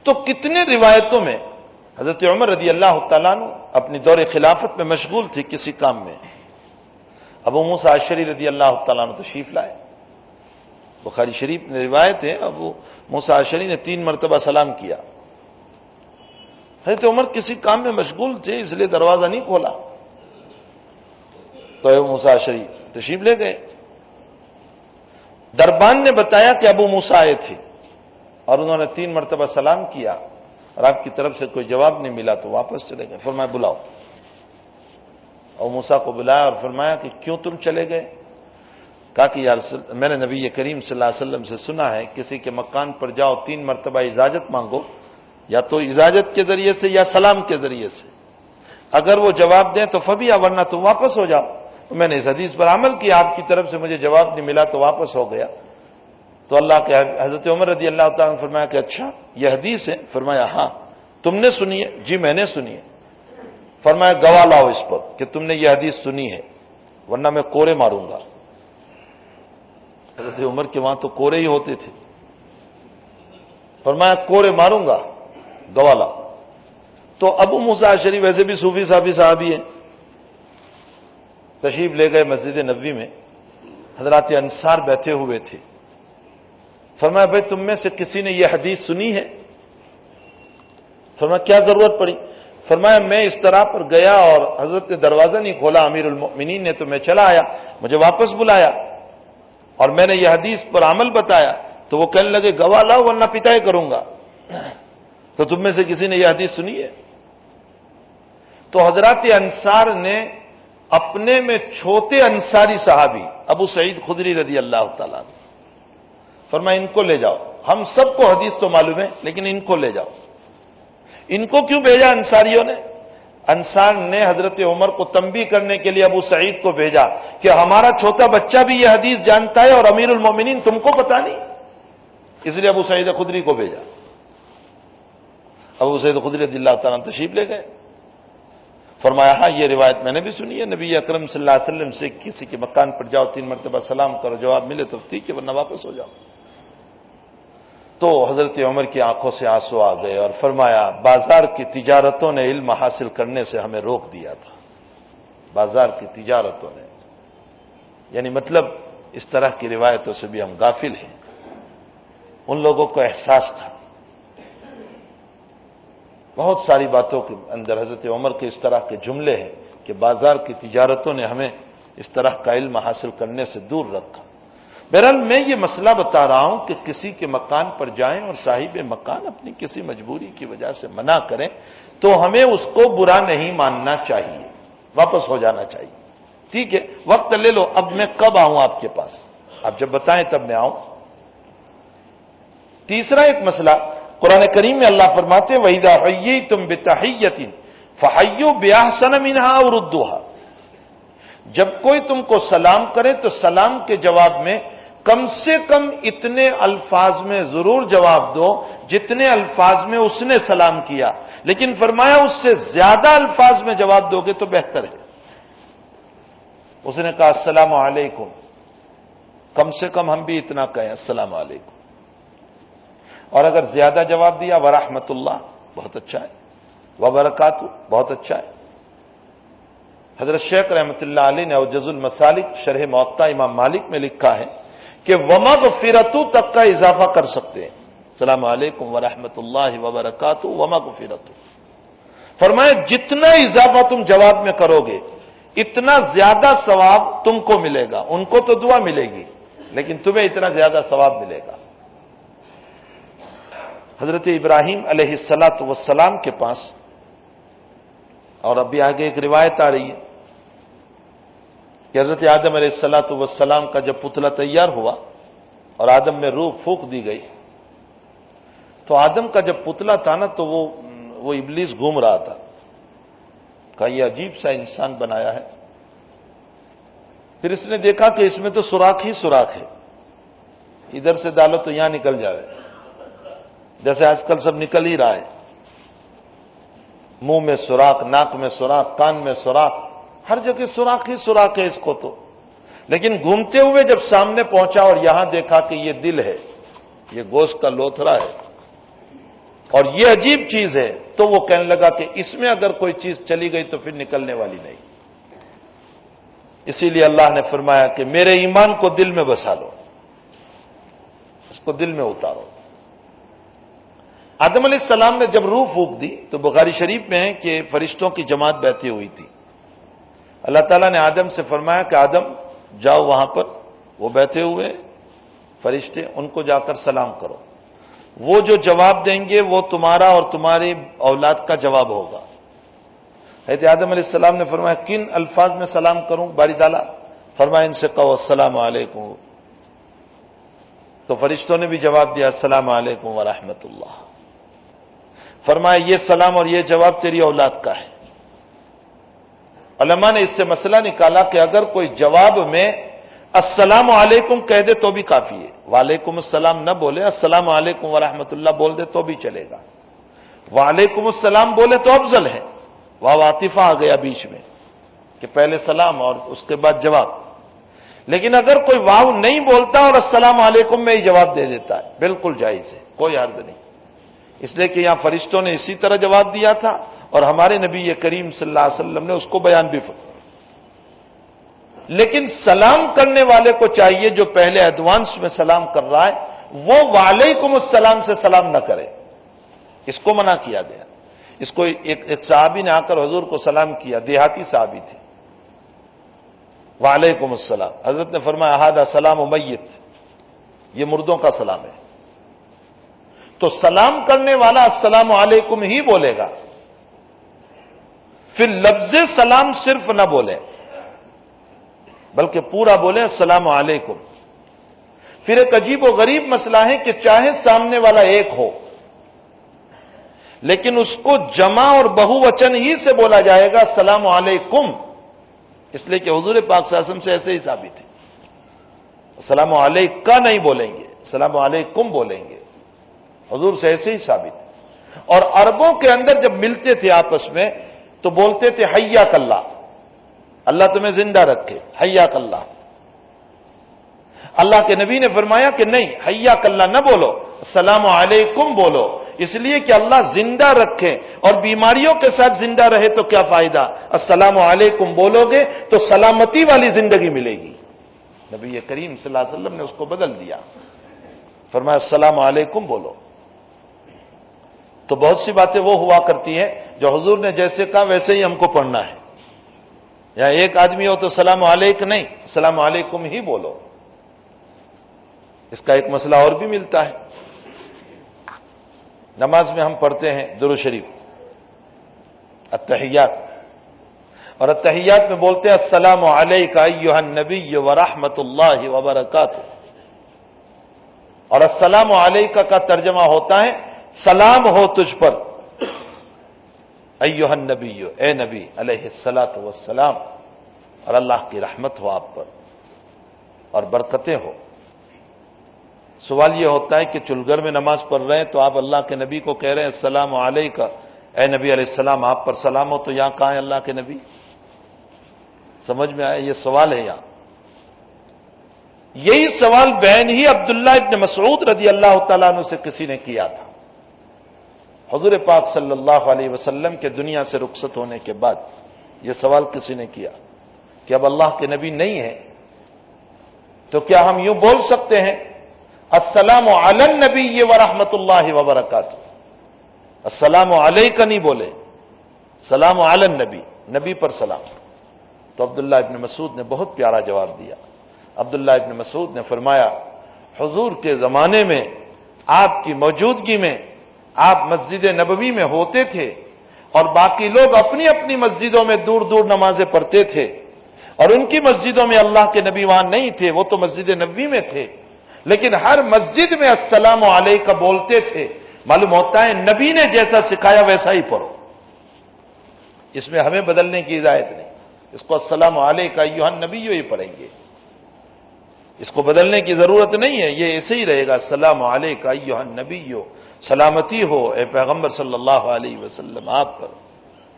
تو کتنے روایتوں میں حضرت عمر رضی اللہ تعالیٰ عنہ اپنی دور خلافت میں مشغول تھی کسی کام میں. ابو موسیٰ اشعری رضی اللہ تعالیٰ عنہ تشریف لائے. بخاری شریف میں روایت ہے ابو موسیٰ اشعری نے 3 مرتبہ سلام کیا. حضرت عمر کسی کام میں مشغول تھے اس لیے دروازہ نہیں کھولا. تو ابو موسیٰ اشعری تشریف لے گئے. دربان نے بتایا کہ ابو موسیٰ آئے تھے اور انہوں نے 3 مرتبہ سلام کیا اور آپ کی طرف سے کوئی جواب نہیں ملا تو واپس چلے گئے. فرمایا بلاؤ. اور موسیٰ کو بلایا اور فرمایا کہ کیوں تم چلے گئے؟ کہا کہ یا رسول میں نے نبی کریم صلی اللہ علیہ وسلم سے سنا ہے کسی کے مکان پر جاؤ 3 مرتبہ اجازت مانگو، یا تو اجازت کے ذریعے سے یا سلام کے ذریعے سے. اگر وہ جواب دیں تو فبیا، ورنہ تم واپس ہو جاؤ. تو میں نے اس حدیث پر عمل کیا، آپ کی طرف سے مجھے جواب نہیں ملا تو واپس ہو گیا. تو اللہ کے حضرت عمر رضی اللہ تعالیٰ نے فرمایا کہ اچھا یہ حدیث ہے؟ فرمایا ہاں. تم نے سنی ہے؟ جی میں نے سنی ہے. فرمایا گواہ لاؤ اس پر کہ تم نے یہ حدیث سنی ہے ورنہ میں کوڑے ماروں گا. حضرت عمر کے وہاں تو کوڑے ہی ہوتے تھے. فرمایا کوڑے ماروں گا، گواہ لاؤ. تو ابو موسیٰ اشعری ویسے بھی صوفی صحابی ہیں، تشریف لے گئے مسجد نبوی میں. حضرات انصار بیٹھے ہوئے تھے. فرمایا بھائی تم میں سے کسی نے یہ حدیث سنی ہے؟ فرمایا کیا ضرورت پڑی؟ فرمایا میں اس طرح پر گیا اور حضرت نے دروازہ نہیں کھولا امیر المؤمنین نے، تو میں چلا آیا، مجھے واپس بلایا اور میں نے یہ حدیث پر عمل بتایا تو وہ کہنے لگے گواہ لاؤ ورنہ پٹائی کروں گا۔ تو تم میں سے کسی نے یہ حدیث سنی ہے؟ تو حضرات انصار نے اپنے میں چھوٹے انصاری صحابی ابو سعید خدری رضی اللہ تعالیٰ عنہ فرمایا ان کو لے جاؤ، ہم سب کو حدیث تو معلوم ہے لیکن ان کو لے جاؤ۔ ان کو کیوں بھیجا انصاریوں نے؟ انصار نے حضرت عمر کو تنبیہ کرنے کے لیے ابو سعید کو بھیجا کہ ہمارا چھوٹا بچہ بھی یہ حدیث جانتا ہے اور امیر المومنین تم کو پتا نہیں، اس لیے ابو سعید خدری کو بھیجا۔ ابو سعید خدری رضی اللہ تعالیٰ عنہ تشریف لے گئے، فرمایا ہاں یہ روایت میں نے بھی سنی ہے، نبی اکرم صلی اللہ علیہ وسلم سے کسی کے مکان پر جاؤ 3 مرتبہ سلام کرو، جواب ملے تو ٹھیک ہے ورنہ واپس ہو جاؤ۔ تو حضرت عمر کی آنکھوں سے آنسو آ گئے اور فرمایا بازار کی تجارتوں نے علم حاصل کرنے سے ہمیں روک دیا تھا، بازار کی تجارتوں نے، یعنی مطلب اس طرح کی روایتوں سے بھی ہم غافل ہیں۔ ان لوگوں کو احساس تھا، بہت ساری باتوں کے اندر حضرت عمر کے اس طرح کے جملے ہیں کہ بازار کی تجارتوں نے ہمیں اس طرح کا علم حاصل کرنے سے دور رکھا۔ بہرحال میں یہ مسئلہ بتا رہا ہوں کہ کسی کے مکان پر جائیں اور صاحب مکان اپنی کسی مجبوری کی وجہ سے منع کریں تو ہمیں اس کو برا نہیں ماننا چاہیے، واپس ہو جانا چاہیے۔ ٹھیک ہے وقت لے لو، اب میں کب آؤں آپ کے پاس؟ آپ جب بتائیں تب میں آؤں۔ تیسرا ایک مسئلہ قرآن کریم میں اللہ فرماتے ہیں وَإِذَا حَيَّيْتُمْ بِتَحِيَّةٍ فَحَيُّوا بِأَحْسَنَ مِنْهَا أَوْ رُدُّوهَا، جب کوئی تم کو سلام کرے تو سلام کے جواب میں کم سے کم اتنے الفاظ میں ضرور جواب دو جتنے الفاظ میں اس نے سلام کیا، لیکن فرمایا اس سے زیادہ الفاظ میں جواب دو گے تو بہتر ہے۔ اس نے کہا السلام علیکم، کم سے کم ہم بھی اتنا کہیں السلام علیکم، اور اگر زیادہ جواب دیا ورحمۃ اللہ بہت اچھا ہے، وبرکاتہ بہت اچھا ہے۔ حضرت شیخ رحمۃ اللہ علیہ نے اوجز المسالک شرح موطا امام مالک میں لکھا ہے کہ ومغفرتو تک کا اضافہ کر سکتے ہیں، السلام علیکم ورحمۃ اللہ وبرکاتہ ومغفرتو، فرمایا جتنا اضافہ تم جواب میں کرو گے اتنا زیادہ ثواب تم کو ملے گا، ان کو تو دعا ملے گی لیکن تمہیں اتنا زیادہ ثواب ملے گا۔ حضرت ابراہیم علیہ السلام کے پاس، اور ابھی آگے ایک روایت آ رہی ہے کہ حضرت آدم علیہ السلام کا جب پتلا تیار ہوا اور آدم میں روح پھونک دی گئی تو آدم کا جب پتلا تھا نا تو وہ ابلیس گھوم رہا تھا، کہا یہ عجیب سا انسان بنایا ہے۔ پھر اس نے دیکھا کہ اس میں تو سوراخ ہی سوراخ ہے، ادھر سے ڈالو تو یہاں نکل جائے، جیسے آج کل سب نکل ہی رہا ہے، منہ میں سوراخ، ناک میں سوراخ، کان میں سوراخ، ہر جگہ سوراخ ہی سوراخ ہے اس کو تو۔ لیکن گھومتے ہوئے جب سامنے پہنچا اور یہاں دیکھا کہ یہ دل ہے، یہ گوشت کا لوتھڑا ہے اور یہ عجیب چیز ہے، تو وہ کہنے لگا کہ اس میں اگر کوئی چیز چلی گئی تو پھر نکلنے والی نہیں۔ اسی لیے اللہ نے فرمایا کہ میرے ایمان کو دل میں بسا لو، اس کو دل میں اتارو۔ آدم علیہ السلام نے جب روح پھونک دی تو بخاری شریف میں ہے کہ فرشتوں کی جماعت بیٹھی ہوئی تھی، اللہ تعالیٰ نے آدم سے فرمایا کہ آدم جاؤ وہاں پر، وہ بیٹھے ہوئے فرشتے، ان کو جا کر سلام کرو، وہ جو جواب دیں گے وہ تمہارا اور تمہاری اولاد کا جواب ہوگا۔ حضرت آدم علیہ السلام نے فرمایا کن الفاظ میں سلام کروں؟ باری ڈالا، فرمایا ان سے کہو السلام علیکم، تو فرشتوں نے بھی جواب دیا السلام علیکم ورحمۃ اللہ۔ فرمایا یہ سلام اور یہ جواب تیری اولاد کا ہے۔ علماء نے اس سے مسئلہ نکالا کہ اگر کوئی جواب میں السلام علیکم کہہ دے تو بھی کافی ہے، وعلیکم السلام نہ بولے، السلام علیکم ورحمۃ اللہ بول دے تو بھی چلے گا، وعلیکم السلام بولے تو افضل ہے، واو عاطفہ آ گیا بیچ میں کہ پہلے سلام اور اس کے بعد جواب۔ لیکن اگر کوئی واو نہیں بولتا اور السلام علیکم میں ہی جواب دے دیتا ہے بالکل جائز ہے، کوئی حرج نہیں، اس لیے کہ یہاں فرشتوں نے اسی طرح جواب دیا تھا اور ہمارے نبی کریم صلی اللہ علیہ وسلم نے اس کو بیان بھی فرمایا۔ لیکن سلام کرنے والے کو چاہیے جو پہلے ایڈوانس میں سلام کر رہا ہے وہ وعلیکم السلام سے سلام نہ کرے، اس کو منع کیا گیا۔ اس کو ایک صحابی نے آ کر حضور کو سلام کیا، دیہاتی صحابی تھے، وعلیکم السلام، حضرت نے فرمایا ھذا سلام میت، یہ مردوں کا سلام ہے۔ تو سلام کرنے والا السلام علیکم ہی بولے گا، پھر لفظ سلام صرف نہ بولے بلکہ پورا بولے السلام علیکم۔ پھر ایک عجیب و غریب مسئلہ ہے کہ چاہے سامنے والا ایک ہو لیکن اس کو جمع اور بہو وچن ہی سے بولا جائے گا السلام علیکم، اس لیے کہ حضور پاک صلی اللہ علیہ وسلم سے ایسے ہی ثابت ہے، السلام علیکہ نہیں بولیں گے، السلام علیکم بولیں گے، حضور سے ایسے ہی ثابت ہے۔ اور عربوں کے اندر جب ملتے تھے آپس میں تو بولتے تھے حیاک اللہ، اللہ تمہیں زندہ رکھے، حیاک اللہ۔ اللہ کے نبی نے فرمایا کہ نہیں، حیاک اللہ نہ بولو، السلام علیکم بولو، اس لیے کہ اللہ زندہ رکھے، اور بیماریوں کے ساتھ زندہ رہے تو کیا فائدہ، السلام علیکم بولو گے تو سلامتی والی زندگی ملے گی۔ نبی کریم صلی اللہ علیہ وسلم نے اس کو بدل دیا، فرمایا السلام علیکم بولو۔ تو بہت سی باتیں وہ ہوا کرتی ہیں جو حضور نے جیسے کہا ویسے ہی ہم کو پڑھنا ہے، یا ایک آدمی ہو تو السلام علیکم نہیں، السلام علیکم ہی بولو۔ اس کا ایک مسئلہ اور بھی ملتا ہے، نماز میں ہم پڑھتے ہیں درود شریف، التحیات، اور التحیات میں بولتے ہیں السلام علیک ایھا النبی ورحمۃ اللہ وبرکاتہ، اور السلام علیک کا ترجمہ ہوتا ہے سلام ہو تجھ پر ایھا النبی، اے نبی علیہ الصلاۃ والسلام، اور اللہ کی رحمت ہو آپ پر اور برکتیں ہو۔ سوال یہ ہوتا ہے کہ چلگر میں نماز پڑھ رہے ہیں تو آپ اللہ کے نبی کو کہہ رہے ہیں السلام علیکہ، اے نبی علیہ السلام آپ پر سلام ہو، تو یہاں کہاں ہے اللہ کے نبی؟ سمجھ میں آیا؟ یہ سوال ہے یہاں۔ یہی سوال بین ہی عبداللہ ابن مسعود رضی اللہ تعالیٰ عنہ سے کسی نے کیا تھا حضور پاک صلی اللہ علیہ وسلم کے دنیا سے رخصت ہونے کے بعد۔ یہ سوال کسی نے کیا کہ اب اللہ کے نبی نہیں ہے تو کیا ہم یوں بول سکتے ہیں السلام علی النبی ورحمۃ اللہ وبرکاتہ؟ السلام علیکہ نہیں بولے، سلام علی النبی، نبی پر سلام۔ تو عبداللہ ابن مسعود نے بہت پیارا جواب دیا۔ عبداللہ ابن مسعود نے فرمایا حضور کے زمانے میں آپ کی موجودگی میں آپ مسجد نبوی میں ہوتے تھے اور باقی لوگ اپنی اپنی مسجدوں میں دور دور نمازیں پڑھتے تھے، اور ان کی مسجدوں میں اللہ کے نبی وہاں نہیں تھے، وہ تو مسجد نبوی میں تھے، لیکن ہر مسجد میں السلام علیکہ بولتے تھے۔ معلوم ہوتا ہے نبی نے جیسا سکھایا ویسا ہی پڑھو، اس میں ہمیں بدلنے کی اجازت نہیں۔ اس کو السلام علیکہ ایھا النبی ہی پڑھیں گے، اس کو بدلنے کی ضرورت نہیں ہے، یہ ایسے ہی رہے گا السلام علیکہ ایھا النبی، سلامتی ہو اے پیغمبر صلی اللہ علیہ وسلم آپ پر،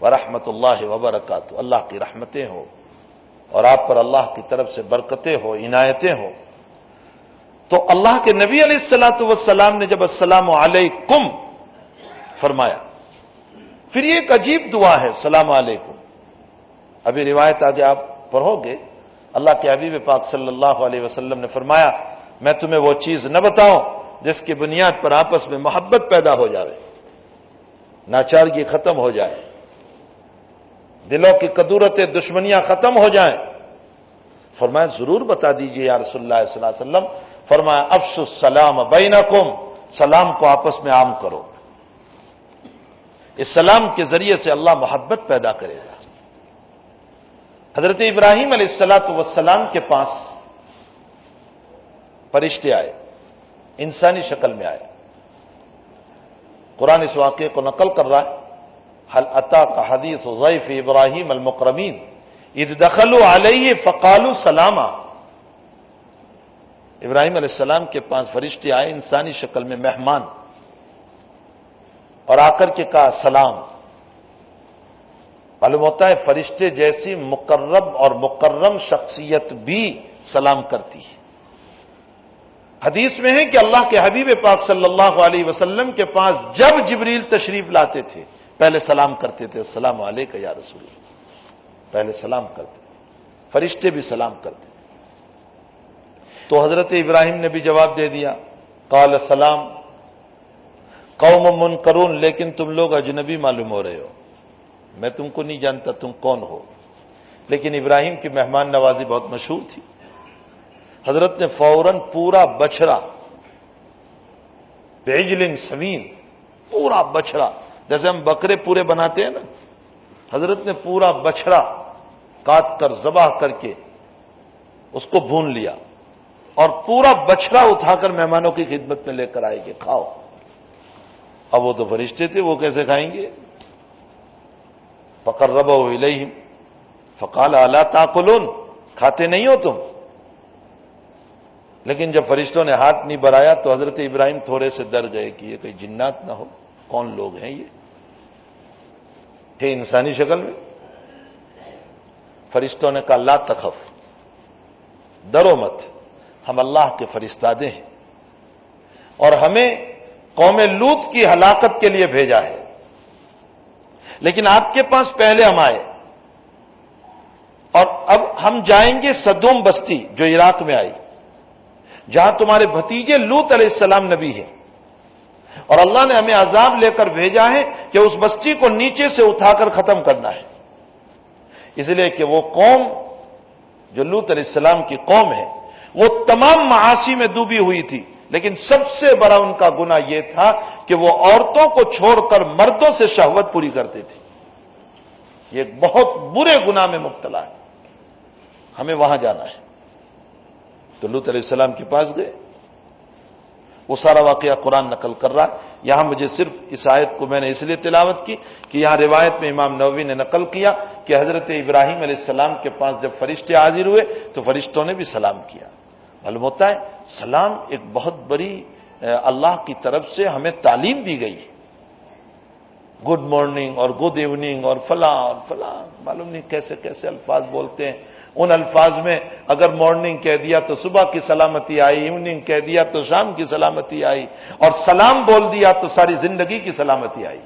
ورحمۃ اللہ وبرکاتہ، اللہ کی رحمتیں ہو اور آپ پر اللہ کی طرف سے برکتیں ہو، عنایتیں ہو۔ تو اللہ کے نبی علیہ الصلوۃ والسلام نے جب السلام علیکم فرمایا، پھر یہ ایک عجیب دعا ہے السلام علیکم۔ ابھی روایت آگے آپ پڑھو گے، اللہ کے حبیب پاک صلی اللہ علیہ وسلم نے فرمایا میں تمہیں وہ چیز نہ بتاؤں جس کی بنیاد پر آپس میں محبت پیدا ہو جائے، ناچارگی ختم ہو جائے، دلوں کی کدورتیں دشمنیاں ختم ہو جائیں۔ فرمایا ضرور بتا دیجئے یا رسول اللہ صلی اللہ علیہ وسلم۔ فرمایا افشوا السلام بینکم، سلام کو آپس میں عام کرو، اس سلام کے ذریعے سے اللہ محبت پیدا کرے گا۔ حضرت ابراہیم علیہ السلام کے پاس فرشتے آئے، انسانی شکل میں آئے۔ قرآن اس واقعے کو نقل کر رہا ہے، هل اتاک حدیث ضیف ابراہیم المکرمین اذ دخلوا علیہ فقالوا سلاما۔ ابراہیم علیہ السلام کے پاس فرشتے آئے انسانی شکل میں، مہمان، اور آ کر کے کہا سلام۔ معلوم ہوتا ہے فرشتے جیسی مقرب اور مکرم شخصیت بھی سلام کرتی ہے۔ حدیث میں ہے کہ اللہ کے حبیب پاک صلی اللہ علیہ وسلم کے پاس جب جبریل تشریف لاتے تھے پہلے سلام کرتے تھے، السلام علیکم یا رسول اللہ، پہلے سلام کرتے تھے، فرشتے بھی سلام کرتے تھے۔ تو حضرت ابراہیم نے بھی جواب دے دیا قال سلام قوم منکرون، لیکن تم لوگ اجنبی معلوم ہو رہے ہو، میں تم کو نہیں جانتا تم کون ہو۔ لیکن ابراہیم کی مہمان نوازی بہت مشہور تھی۔ حضرت نے فوراً پورا بچھڑا، بعجل سمین، پورا بچھڑا، جیسے ہم بکرے پورے بناتے ہیں نا، حضرت نے پورا بچھڑا کاٹ کر ذبح کر کے اس کو بھون لیا اور پورا بچھڑا اٹھا کر مہمانوں کی خدمت میں لے کر آئے کہ کھاؤ۔ اب وہ تو فرشتے تھے، وہ کیسے کھائیں گے؟ فقربہ الیہم فقال الا تاکلون، کھاتے نہیں ہو تم؟ لیکن جب فرشتوں نے ہاتھ نہیں بڑھایا تو حضرت ابراہیم تھوڑے سے ڈر گئے کہ یہ کوئی جنات نہ ہو، کون لوگ ہیں یہ؟ تھے انسانی شکل میں۔ فرشتوں نے کہا لا تخف، ڈرو مت، ہم اللہ کے فرستادے ہیں اور ہمیں قوم لوط کی ہلاکت کے لیے بھیجا ہے، لیکن آپ کے پاس پہلے ہم آئے اور اب ہم جائیں گے سدوم بستی جو عراق میں آئی، جہاں تمہارے بھتیجے لوط علیہ السلام نبی ہیں، اور اللہ نے ہمیں عذاب لے کر بھیجا ہے کہ اس بستی کو نیچے سے اٹھا کر ختم کرنا ہے، اس لیے کہ وہ قوم جو لوط علیہ السلام کی قوم ہے وہ تمام معاصی میں ڈوبی ہوئی تھی، لیکن سب سے بڑا ان کا گناہ یہ تھا کہ وہ عورتوں کو چھوڑ کر مردوں سے شہوت پوری کرتے تھے۔ یہ ایک بہت برے گناہ میں مبتلا ہے، ہمیں وہاں جانا ہے۔ تو لوط علیہ السلام کے پاس گئے، وہ سارا واقعہ قرآن نقل کر رہا ہے۔ یہاں مجھے صرف اس آیت کو میں نے اس لیے تلاوت کی کہ یہاں روایت میں امام نووی نے نقل کیا کہ حضرت ابراہیم علیہ السلام کے پاس جب فرشتے حاضر ہوئے تو فرشتوں نے بھی سلام کیا۔ معلوم ہوتا ہے سلام ایک بہت بڑی اللہ کی طرف سے ہمیں تعلیم دی گئی ہے۔ گڈ مارننگ اور گڈ ایوننگ اور فلاں اور فلاں، معلوم نہیں کیسے کیسے الفاظ بولتے ہیں۔ ان الفاظ میں اگر مارننگ کہہ دیا تو صبح کی سلامتی آئی، ایوننگ کہہ دیا تو شام کی سلامتی آئی، اور سلام بول دیا تو ساری زندگی کی سلامتی آئی۔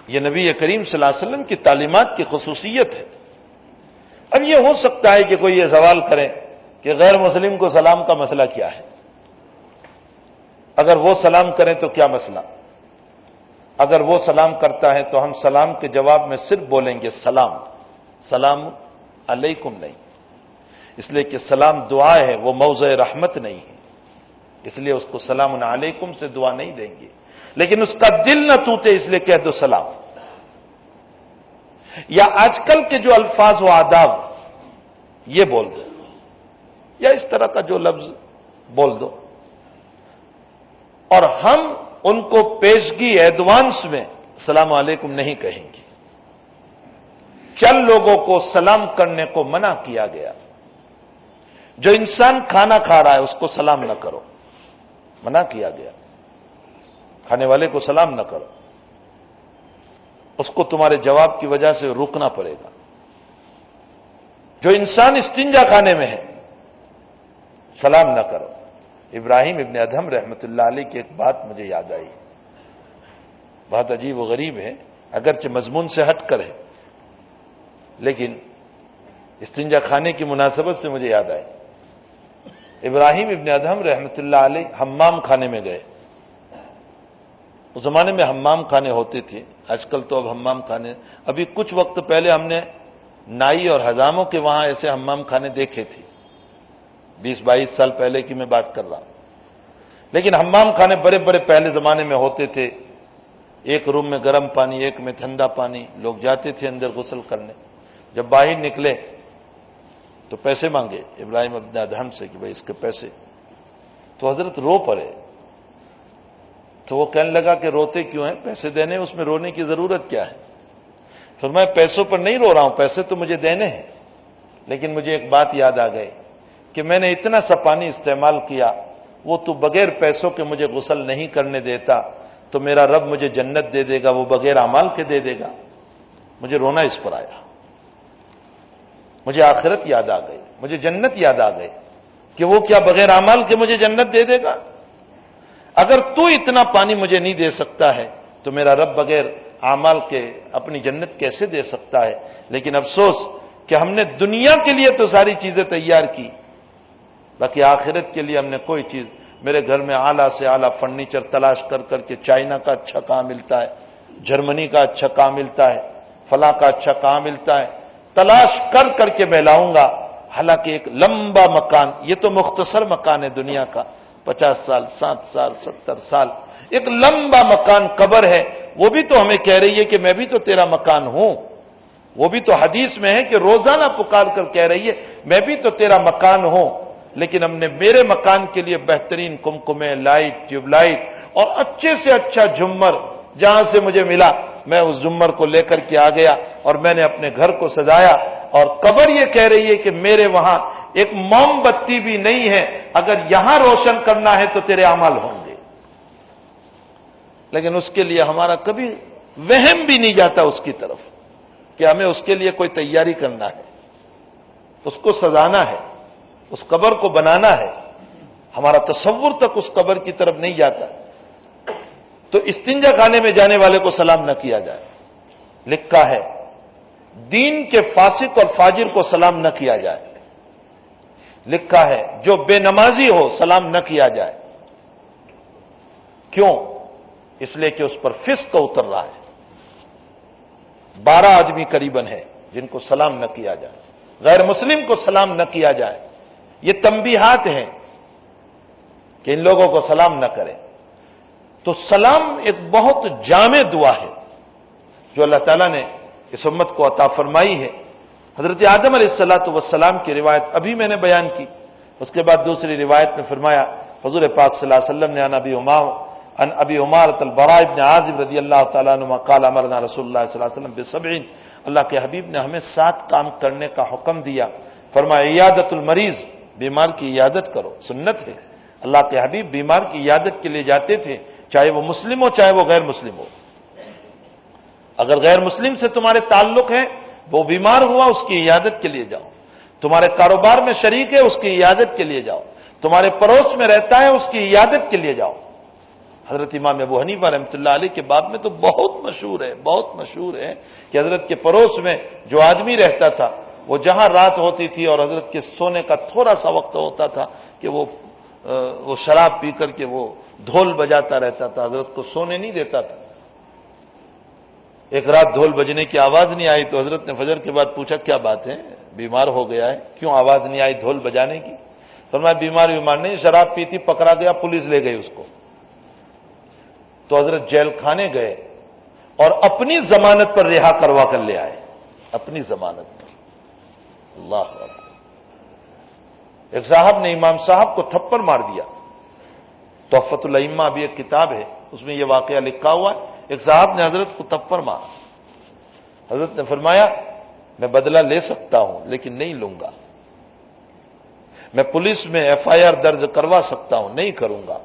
یہ نبی کریم صلی اللہ علیہ وسلم کی تعلیمات کی خصوصیت ہے۔ اب یہ ہو سکتا ہے کہ کوئی یہ سوال کرے کہ غیر مسلم کو سلام کا مسئلہ کیا ہے؟ اگر وہ سلام کریں تو کیا مسئلہ؟ اگر وہ سلام کرتا ہے تو ہم سلام کے جواب میں صرف بولیں گے سلام، سلام علیکم نہیں، اس لیے کہ سلام دعا ہے، وہ موضع رحمت نہیں ہے، اس لیے اس کو سلام علیکم سے دعا نہیں دیں گے، لیکن اس کا دل نہ ٹوٹے اس لیے کہہ دو سلام۔ یا آج کل کے جو الفاظ و آداب یہ بول دو، یا اس طرح کا جو لفظ بول دو، اور ہم ان کو پیشگی ایڈوانس میں السلام علیکم نہیں کہیں گے۔ چند لوگوں کو سلام کرنے کو منع کیا گیا۔ جو انسان کھانا کھا رہا ہے اس کو سلام نہ کرو، منع کیا گیا۔ کھانے والے کو سلام نہ کرو، اس کو تمہارے جواب کی وجہ سے رکنا پڑے گا۔ جو انسان استنجا کھانے میں ہے سلام نہ کرو۔ ابراہیم ابن ادہم رحمۃ اللہ علیہ کی ایک بات مجھے یاد آئی، بہت عجیب و غریب ہے، اگرچہ مضمون سے ہٹ کر ہے، لیکن استنجا کھانے کی مناسبت سے مجھے یاد آئی۔ ابراہیم ابن ادہم رحمۃ اللہ علیہ حمام خانے میں گئے۔ اس زمانے میں حمام خانے ہوتے تھے، آج کل تو اب حمام خانے، ابھی کچھ وقت پہلے ہم نے نائی اور حجاموں کے وہاں ایسے حمام خانے دیکھے تھے، 20-22 سال پہلے کی میں بات کر رہا ہوں۔ لیکن حمام خانے بڑے بڑے پہلے زمانے میں ہوتے تھے، ایک روم میں گرم پانی، ایک میں ٹھنڈا پانی، لوگ جاتے تھے اندر غسل کرنے۔ جب باہر نکلے تو پیسے مانگے ابراہیم ابن ادہم سے کہ بھائی اس کے پیسے، تو حضرت رو پڑے۔ تو وہ کہنے لگا کہ روتے کیوں ہیں، پیسے دینے اس میں رونے کی ضرورت کیا ہے؟ فرمایا پیسوں پر نہیں رو رہا ہوں، پیسے تو مجھے دینے ہیں، لیکن مجھے ایک بات یاد آ گئی کہ میں نے اتنا سا پانی استعمال کیا، وہ تو بغیر پیسوں کے مجھے غسل نہیں کرنے دیتا تو میرا رب مجھے جنت دے دے گا، وہ بغیر اعمال کے دے دے گا۔ مجھے رونا اس پر آیا، مجھے آخرت یاد آ گئی، مجھے جنت یاد آ گئی کہ وہ کیا بغیر اعمال کے مجھے جنت دے دے گا؟ اگر تو اتنا پانی مجھے نہیں دے سکتا ہے تو میرا رب بغیر اعمال کے اپنی جنت کیسے دے سکتا ہے؟ لیکن افسوس کہ ہم نے دنیا کے لیے تو ساری چیزیں تیار کی، باقی آخرت کے لیے ہم نے کوئی چیز، میرے گھر میں اعلیٰ سے اعلیٰ فرنیچر تلاش کر کر کے چائنا کا اچھا کہاں ملتا ہے، جرمنی کا اچھا کہاں ملتا ہے، فلاں کا اچھا کہاں ملتا ہے، تلاش کر کر کے میں لاؤں گا۔ حالانکہ ایک لمبا مکان، یہ تو مختصر مکان ہے دنیا کا، 50 سال، 60 سال، 70 سال، ایک لمبا مکان قبر ہے، وہ بھی تو ہمیں کہہ رہی ہے کہ میں بھی تو تیرا مکان ہوں۔ وہ بھی تو حدیث میں ہے کہ روزانہ پکار کر کہہ رہی ہے میں بھی تو تیرا مکان ہوں، لیکن ہم نے میرے مکان کے لیے بہترین کمکمے، لائٹ، ٹیوب لائٹ اور اچھے سے اچھا جھمر جہاں سے مجھے ملا میں اس جھمر کو لے کر کے آ گیا اور میں نے اپنے گھر کو سجایا، اور قبر یہ کہہ رہی ہے کہ میرے وہاں ایک موم بتی بھی نہیں ہے، اگر یہاں روشن کرنا ہے تو تیرے اعمال ہوں گے۔ لیکن اس کے لیے ہمارا کبھی وہم بھی نہیں جاتا اس کی طرف کہ ہمیں اس کے لیے کوئی تیاری کرنا ہے، اس کو سجانا ہے، اس قبر کو بنانا ہے، ہمارا تصور تک اس قبر کی طرف نہیں جاتا۔ تو استنجا خانے میں جانے والے کو سلام نہ کیا جائے، لکھا ہے دین کے فاسق اور فاجر کو سلام نہ کیا جائے، لکھا ہے جو بے نمازی ہو سلام نہ کیا جائے۔ کیوں؟ اس لیے کہ اس پر فسق اتر رہا ہے۔ 12 آدمی قریباً ہے جن کو سلام نہ کیا جائے، غیر مسلم کو سلام نہ کیا جائے۔ یہ تنبیہات ہیں کہ ان لوگوں کو سلام نہ کریں۔ تو سلام ایک بہت جامع دعا ہے جو اللہ تعالیٰ نے اس امت کو عطا فرمائی ہے۔ حضرت آدم علیہ السلام کی روایت ابھی میں نے بیان کی، اس کے بعد دوسری روایت میں فرمایا حضور پاک صلی اللہ علیہ وسلم نے عن ابی عمارۃ البراء بن عازب رضی اللہ تعالیٰ عنہ قال امرنا رسول اللہ صلی اللہ علیہ وسلم ب7، اللہ کے حبیب نے ہمیں 7 کام کرنے کا حکم دیا۔ فرمایا عیادت المریض، بیمار کی عیادت کرو، سنت ہے۔ اللہ کے حبیب بیمار کی عیادت کے لیے جاتے تھے، چاہے وہ مسلم ہو چاہے وہ غیر مسلم ہو۔ اگر غیر مسلم سے تمہارے تعلق ہے، وہ بیمار ہوا اس کی عیادت کے لیے جاؤ، تمہارے کاروبار میں شریک ہے اس کی عیادت کے لیے جاؤ، تمہارے پڑوس میں رہتا ہے اس کی عیادت کے لیے جاؤ۔ حضرت امام ابو حنیفہ رحمۃ اللہ علیہ کے باب میں تو بہت مشہور ہے کہ حضرت کے پڑوس میں جو آدمی رہتا تھا، وہ جہاں رات ہوتی تھی اور حضرت کے سونے کا تھوڑا سا وقت ہوتا تھا کہ وہ شراب پی کر کے وہ ڈھول بجاتا رہتا تھا، حضرت کو سونے نہیں دیتا تھا۔ ایک رات ڈھول بجنے کی آواز نہیں آئی تو حضرت نے فجر کے بعد پوچھا کیا بات ہے، بیمار ہو گیا ہے، کیوں آواز نہیں آئی ڈھول بجانے کی؟ فرمایا بیمار نہیں، شراب پی تھی، پکڑا گیا، پولیس لے گئی اس کو۔ تو حضرت جیل کھانے گئے اور اپنی ضمانت پر رہا کروا کر لے آئے، اپنی ضمانت پر۔ اللہ اکبر۔ ایک صاحب نے امام صاحب کو تھپڑ مار دیا، تحفۃ الائمہ بھی ایک کتاب ہے، اس میں یہ واقعہ لکھا ہوا ہے۔ ایک صاحب نے حضرت کو تھپڑ مارا، حضرت نے فرمایا میں بدلہ لے سکتا ہوں لیکن نہیں لوں گا، میں پولیس میں FIR درج کروا سکتا ہوں، نہیں کروں گا،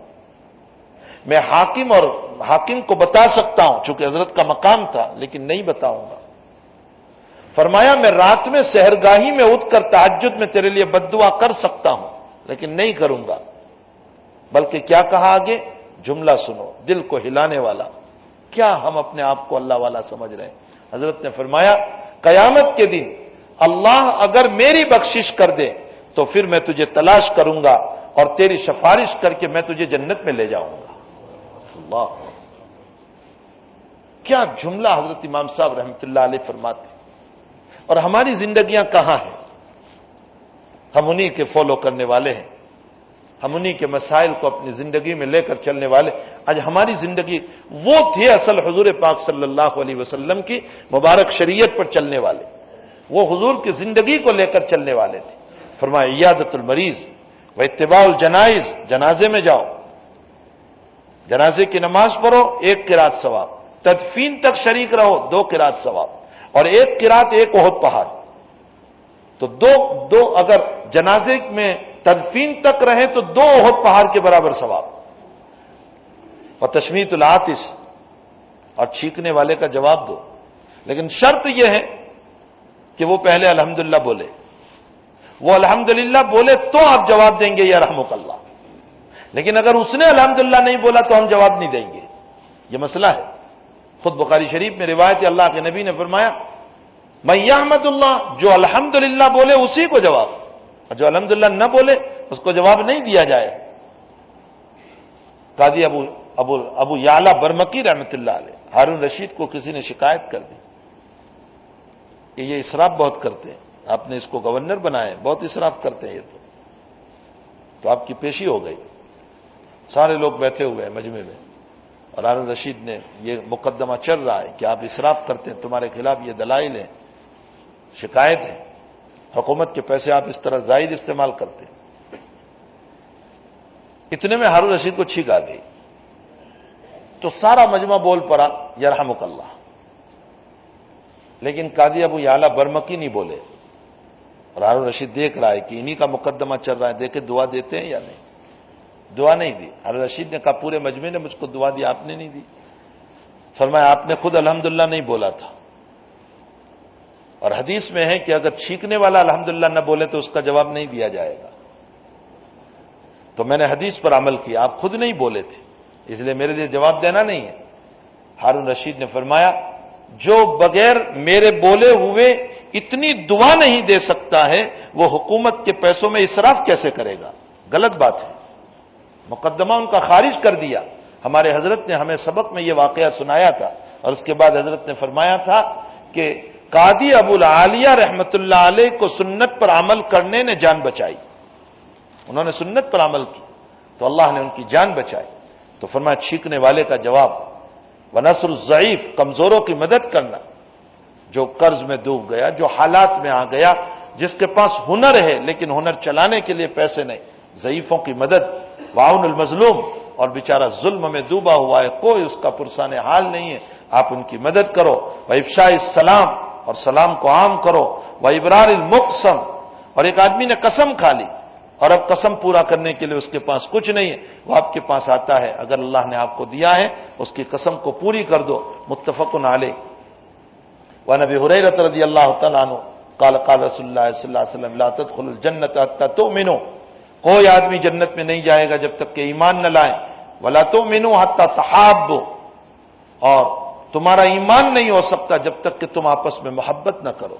میں حاکم کو بتا سکتا ہوں چونکہ حضرت کا مقام تھا لیکن نہیں بتاؤں گا۔ فرمایا میں رات میں سحرگاہی میں اٹھ کر تہجد میں تیرے لیے بد دعا کر سکتا ہوں لیکن نہیں کروں گا۔ بلکہ کیا کہا آگے؟ جملہ سنو، دل کو ہلانے والا۔ کیا ہم اپنے آپ کو اللہ والا سمجھ رہے ہیں؟ حضرت نے فرمایا قیامت کے دن اللہ اگر میری بخشش کر دے تو پھر میں تجھے تلاش کروں گا اور تیری سفارش کر کے میں تجھے جنت میں لے جاؤں گا۔ اللہ، کیا جملہ حضرت امام صاحب رحمۃ اللہ علیہ فرماتے۔ اور ہماری زندگیاں کہاں ہیں؟ ہم انہی کے فالو کرنے والے ہیں، ہم انہی کے مسائل کو اپنی زندگی میں لے کر چلنے والے۔ آج ہماری زندگی وہ تھی اصل حضور پاک صلی اللہ علیہ وسلم کی مبارک شریعت پر چلنے والے، وہ حضور کی زندگی کو لے کر چلنے والے تھے۔ فرمایا عیادت المریض و اتباع الجنائز، جنازے میں جاؤ، جنازے کی نماز پڑھو، 1 قرات ثواب، تدفین تک شریک رہو، 2 قرات ثواب، اور 1 قرات 1 احد پہاڑ۔ تو دو اگر جنازے میں تدفین تک رہے تو 2 احد پہاڑ کے برابر ثواب۔ اور تشمیت العاطس، اور چھینکنے والے کا جواب دو، لیکن شرط یہ ہے کہ وہ پہلے الحمدللہ بولے، وہ الحمدللہ بولے تو آپ جواب دیں گے یا رحمک اللہ، لیکن اگر اس نے الحمدللہ نہیں بولا تو ہم جواب نہیں دیں گے۔ یہ مسئلہ ہے۔ خود بخاری شریف میں روایت ہے، اللہ کے نبی نے فرمایا من یحمد اللہ، جو الحمدللہ بولے اسی کو جواب، اور جو الحمدللہ نہ بولے اس کو جواب نہیں دیا جائے۔ قاضی ابو یعلا برمکی رحمۃ اللہ علیہ، ہارون رشید کو کسی نے شکایت کر دی کہ یہ اسراف بہت کرتے ہیں، آپ نے اس کو گورنر بنایا ہے، بہت اسراف کرتے ہیں یہ تو آپ کی پیشی ہو گئی۔ سارے لوگ بیٹھے ہوئے ہیں مجمع میں، اور ہارون رشید نے، یہ مقدمہ چل رہا ہے کہ آپ اسراف کرتے ہیں، تمہارے خلاف یہ دلائل ہیں، شکایت ہے، حکومت کے پیسے آپ اس طرح زائد استعمال کرتے ہیں۔ اتنے میں ہارون رشید کو چھینک آ گئی تو سارا مجمع بول پڑا یرحمک اللہ، لیکن قاضی ابو یعلا برمکی نہیں بولے، اور ہارون رشید دیکھ رہا ہے کہ انہی کا مقدمہ چل رہا ہے، دیکھے دعا دیتے ہیں یا نہیں۔ دعا نہیں دی۔ ہارون رشید نے کہا پورے مجمع نے مجھ کو دعا دی، آپ نے نہیں دی۔ فرمایا آپ نے خود الحمدللہ نہیں بولا تھا، اور حدیث میں ہے کہ اگر چھینکنے والا الحمدللہ نہ بولے تو اس کا جواب نہیں دیا جائے گا، تو میں نے حدیث پر عمل کیا، آپ خود نہیں بولے تھے، اس لیے میرے لیے جواب دینا نہیں ہے۔ ہارون رشید نے فرمایا جو بغیر میرے بولے ہوئے اتنی دعا نہیں دے سکتا ہے وہ حکومت کے پیسوں میں اسراف کیسے کرے گا؟ غلط بات ہے۔ مقدمہ ان کا خارج کر دیا۔ ہمارے حضرت نے ہمیں سبق میں یہ واقعہ سنایا تھا، اور اس کے بعد حضرت نے فرمایا تھا کہ قاضی ابو العالیہ رحمت اللہ علیہ کو سنت پر عمل کرنے نے جان بچائی، انہوں نے سنت پر عمل کی تو اللہ نے ان کی جان بچائی۔ تو فرمایا چھینکنے والے کا جواب، ونصر الضعیف، کمزوروں کی مدد کرنا، جو قرض میں ڈوب گیا، جو حالات میں آ گیا، جس کے پاس ہنر ہے لیکن ہنر چلانے کے لیے پیسے نہیں، ضعیفوں کی مدد، وعون المظلوم، اور بیچارہ ظلم میں ڈوبا ہوا ہے، کوئی اس کا پرسان حال نہیں ہے، آپ ان کی مدد کرو۔ وافشاء السلام، اور سلام کو عام کرو۔ وابرار المقسم، اور ایک آدمی نے قسم کھا لی اور اب قسم پورا کرنے کے لیے اس کے پاس کچھ نہیں ہے، وہ آپ کے پاس آتا ہے، اگر اللہ نے آپ کو دیا ہے اس کی قسم کو پوری کر دو۔ متفق علیہ۔ وعن ابی ہریرہ رضی اللہ تعالیٰ عنہ قال قال رسول اللہ صلی اللہ علیہ وسلم لا تدخلوا الجنة حتى تؤمنوا، کوئی آدمی جنت میں نہیں جائے گا جب تک کہ ایمان نہ لائے، ولا تؤمنوا حتى تحابوا، اور تمہارا ایمان نہیں ہو سکتا جب تک کہ تم آپس میں محبت نہ کرو۔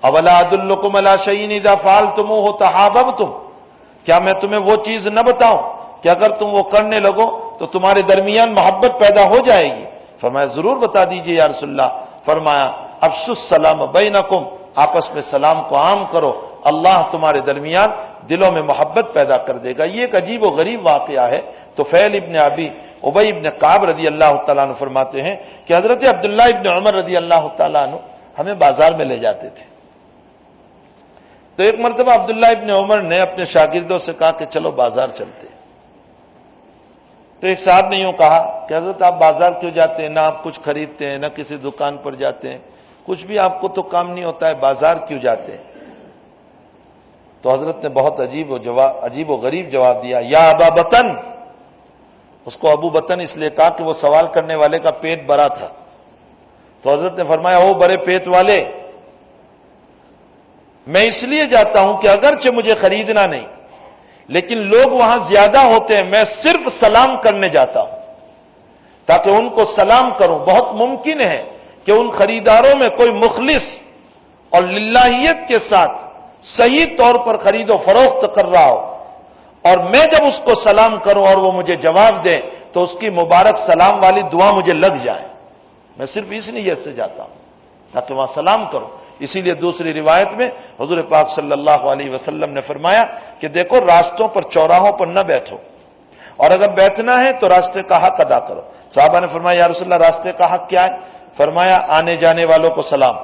اولا ادلکم علی شیء اذا فعلتموه تحاببتم، کیا میں تمہیں وہ چیز نہ بتاؤں کہ اگر تم وہ کرنے لگو تو تمہارے درمیان محبت پیدا ہو جائے گی؟ فرمایا ضرور بتا دیجئے یا رسول اللہ۔ فرمایا افشوا السلام بینکم، آپس میں سلام کو عام کرو، اللہ تمہارے درمیان دلوں میں محبت پیدا کر دے گا۔ یہ ایک عجیب و غریب واقعہ ہے۔ تو فیل ابن ابی ابن کعب رضی اللہ تعالیٰ عنہ فرماتے ہیں کہ حضرت عبداللہ ابن عمر رضی اللہ تعالیٰ عنہ ہمیں بازار میں لے جاتے تھے، تو ایک مرتبہ عبداللہ ابن عمر نے اپنے شاگردوں سے کہا کہ چلو بازار چلتے ہیں۔ تو ایک صاحب نے یوں کہا کہ حضرت آپ بازار کیوں جاتے ہیں؟ نہ آپ کچھ خریدتے ہیں، نہ کسی دکان پر جاتے ہیں، کچھ بھی آپ کو تو کام نہیں ہوتا ہے، بازار کیوں جاتے ہیں؟ تو حضرت نے بہت عجیب و غریب جواب دیا، یا ابا بطن، اس کو ابو بطن اس لیے کہا کہ وہ سوال کرنے والے کا پیٹ بڑا تھا۔ تو حضرت نے فرمایا او بڑے پیٹ والے، میں اس لیے جاتا ہوں کہ اگرچہ مجھے خریدنا نہیں لیکن لوگ وہاں زیادہ ہوتے ہیں، میں صرف سلام کرنے جاتا ہوں تاکہ ان کو سلام کروں۔ بہت ممکن ہے کہ ان خریداروں میں کوئی مخلص اور للہیت کے ساتھ صحیح طور پر خرید و فروخت کر رہا ہو، اور میں جب اس کو سلام کروں اور وہ مجھے جواب دے تو اس کی مبارک سلام والی دعا مجھے لگ جائے۔ میں صرف اس نیت سے جاتا ہوں تاکہ وہاں سلام کروں۔ اسی لیے دوسری روایت میں حضور پاک صلی اللہ علیہ وسلم نے فرمایا کہ دیکھو راستوں پر، چوراہوں پر نہ بیٹھو، اور اگر بیٹھنا ہے تو راستے کا حق ادا کرو۔ صحابہ نے فرمایا یا رسول اللہ راستے کا حق کیا ہے؟ فرمایا آنے جانے والوں کو سلام،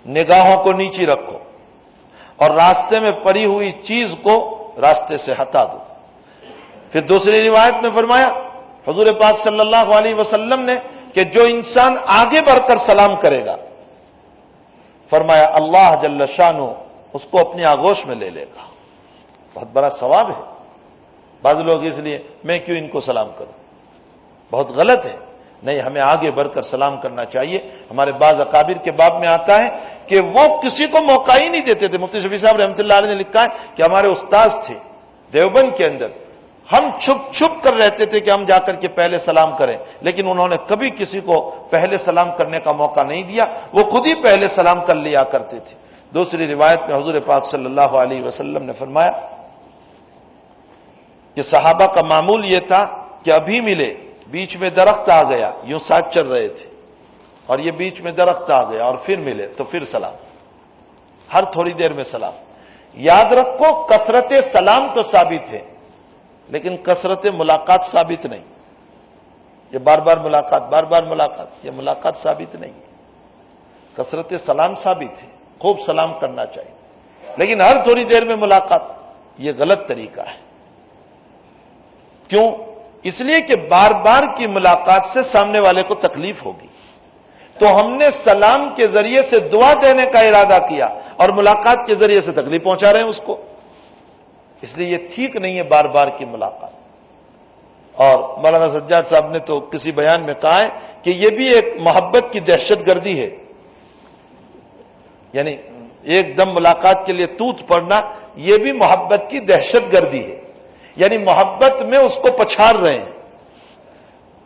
نگاہوں کو نیچی رکھو، اور راستے میں پڑی ہوئی چیز کو راستے سے ہٹا دو۔ پھر دوسری روایت میں فرمایا حضور پاک صلی اللہ علیہ وسلم نے کہ جو انسان آگے بڑھ کر سلام کرے گا، فرمایا اللہ جل شانہ اس کو اپنی آغوش میں لے لے گا۔ بہت بڑا ثواب ہے۔ بعض لوگ اس لیے میں کیوں ان کو سلام کروں، بہت غلط ہے۔ نہیں، ہمیں آگے بڑھ کر سلام کرنا چاہیے۔ ہمارے بعض اکابر کے باب میں آتا ہے کہ وہ کسی کو موقع ہی نہیں دیتے تھے۔ مفتی شفیع صاحب رحمۃ اللہ علیہ نے لکھا ہے کہ ہمارے استاد تھے دیوبند کے اندر، ہم چھپ چھپ کر رہتے تھے کہ ہم جا کر کے پہلے سلام کریں، لیکن انہوں نے کبھی کسی کو پہلے سلام کرنے کا موقع نہیں دیا، وہ خود ہی پہلے سلام کر لیا کرتے تھے۔ دوسری روایت میں حضور پاک صلی اللہ علیہ وسلم نے فرمایا کہ صحابہ کا معمول یہ تھا کہ ابھی ملے، بیچ میں درخت آ گیا، یوں ساتھ چل رہے تھے، اور یہ بیچ میں درخت آ گیا اور پھر ملے تو پھر سلام، ہر تھوڑی دیر میں سلام۔ یاد رکھو کثرت سلام تو ثابت ہے، لیکن کثرت ملاقات ثابت نہیں۔ یہ بار بار ملاقات، یہ ملاقات ثابت نہیں ہے۔ کثرت سلام ثابت ہے، خوب سلام کرنا چاہیے، لیکن ہر تھوڑی دیر میں ملاقات یہ غلط طریقہ ہے۔ کیوں؟ اس لیے کہ بار بار کی ملاقات سے سامنے والے کو تکلیف ہوگی، تو ہم نے سلام کے ذریعے سے دعا دینے کا ارادہ کیا اور ملاقات کے ذریعے سے تکلیف پہنچا رہے ہیں اس کو، اس لیے یہ ٹھیک نہیں ہے بار بار کی ملاقات۔ اور مولانا سجاد صاحب نے تو کسی بیان میں کہا ہے کہ یہ بھی ایک محبت کی دہشت گردی ہے، یعنی ایک دم ملاقات کے لیے توت پڑنا یہ بھی محبت کی دہشت گردی ہے، یعنی محبت میں اس کو پچھاڑ رہے ہیں۔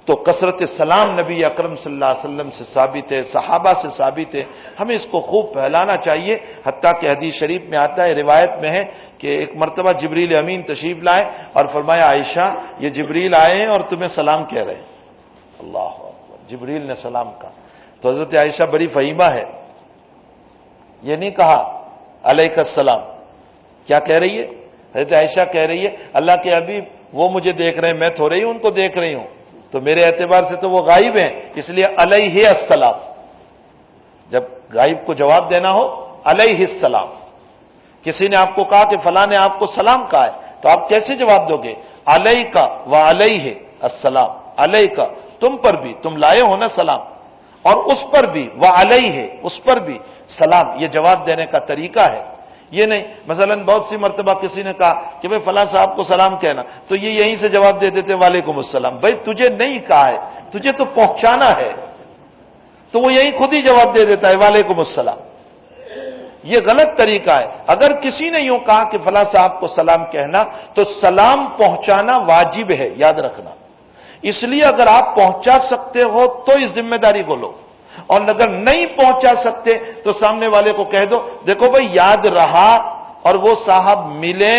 تو کثرت سلام نبی اکرم صلی اللہ علیہ وسلم سے ثابت ہے، صحابہ سے ثابت ہے، ہمیں اس کو خوب پھیلانا چاہیے۔ حتیٰ کہ حدیث شریف میں آتا ہے، روایت میں ہے کہ ایک مرتبہ جبریل امین تشریف لائے اور فرمایا عائشہ یہ جبریل آئے ہیں اور تمہیں سلام کہہ رہے ہیں۔ اللہ اکبر، جبریل نے سلام کہا تو حضرت عائشہ بڑی فہیمہ ہے، یہ نہیں کہا علیک السلام، کیا کہہ رہی ہے؟ حضرت عائشہ کہہ رہی ہے اللہ کے حبیب وہ مجھے دیکھ رہے ہیں، میں تھوڑے ہی ان کو دیکھ رہی ہوں، تو میرے اعتبار سے تو وہ غائب ہیں، اس لیے علیہ السلام، جب غائب کو جواب دینا ہو علیہ السلام۔ کسی نے آپ کو کہا کہ فلاں نے آپ کو سلام کہا ہے تو آپ کیسے جواب دو گے؟ علیک و علیہ السلام، علیک تم پر بھی، تم لائے ہو نا سلام، اور اس پر بھی و علیہ اس پر بھی سلام، یہ جواب دینے کا طریقہ ہے۔ یہ نہیں مثلا بہت سی مرتبہ کسی نے کہا کہ بھئی فلاں صاحب کو سلام کہنا، تو یہ یہیں سے جواب دے دیتے وعلیکم السلام۔ بھئی تجھے نہیں کہا ہے، تجھے تو پہنچانا ہے، تو وہ یہیں خود ہی جواب دے دیتا ہے وعلیکم السلام۔ یہ غلط طریقہ ہے۔ اگر کسی نے یوں کہا کہ فلاں صاحب کو سلام کہنا، تو سلام پہنچانا واجب ہے، یاد رکھنا۔ اس لیے اگر آپ پہنچا سکتے ہو تو اس ذمہ داری کو لو، اور اگر نہیں پہنچا سکتے تو سامنے والے کو کہہ دو دیکھو بھئی یاد رہا اور وہ صاحب ملے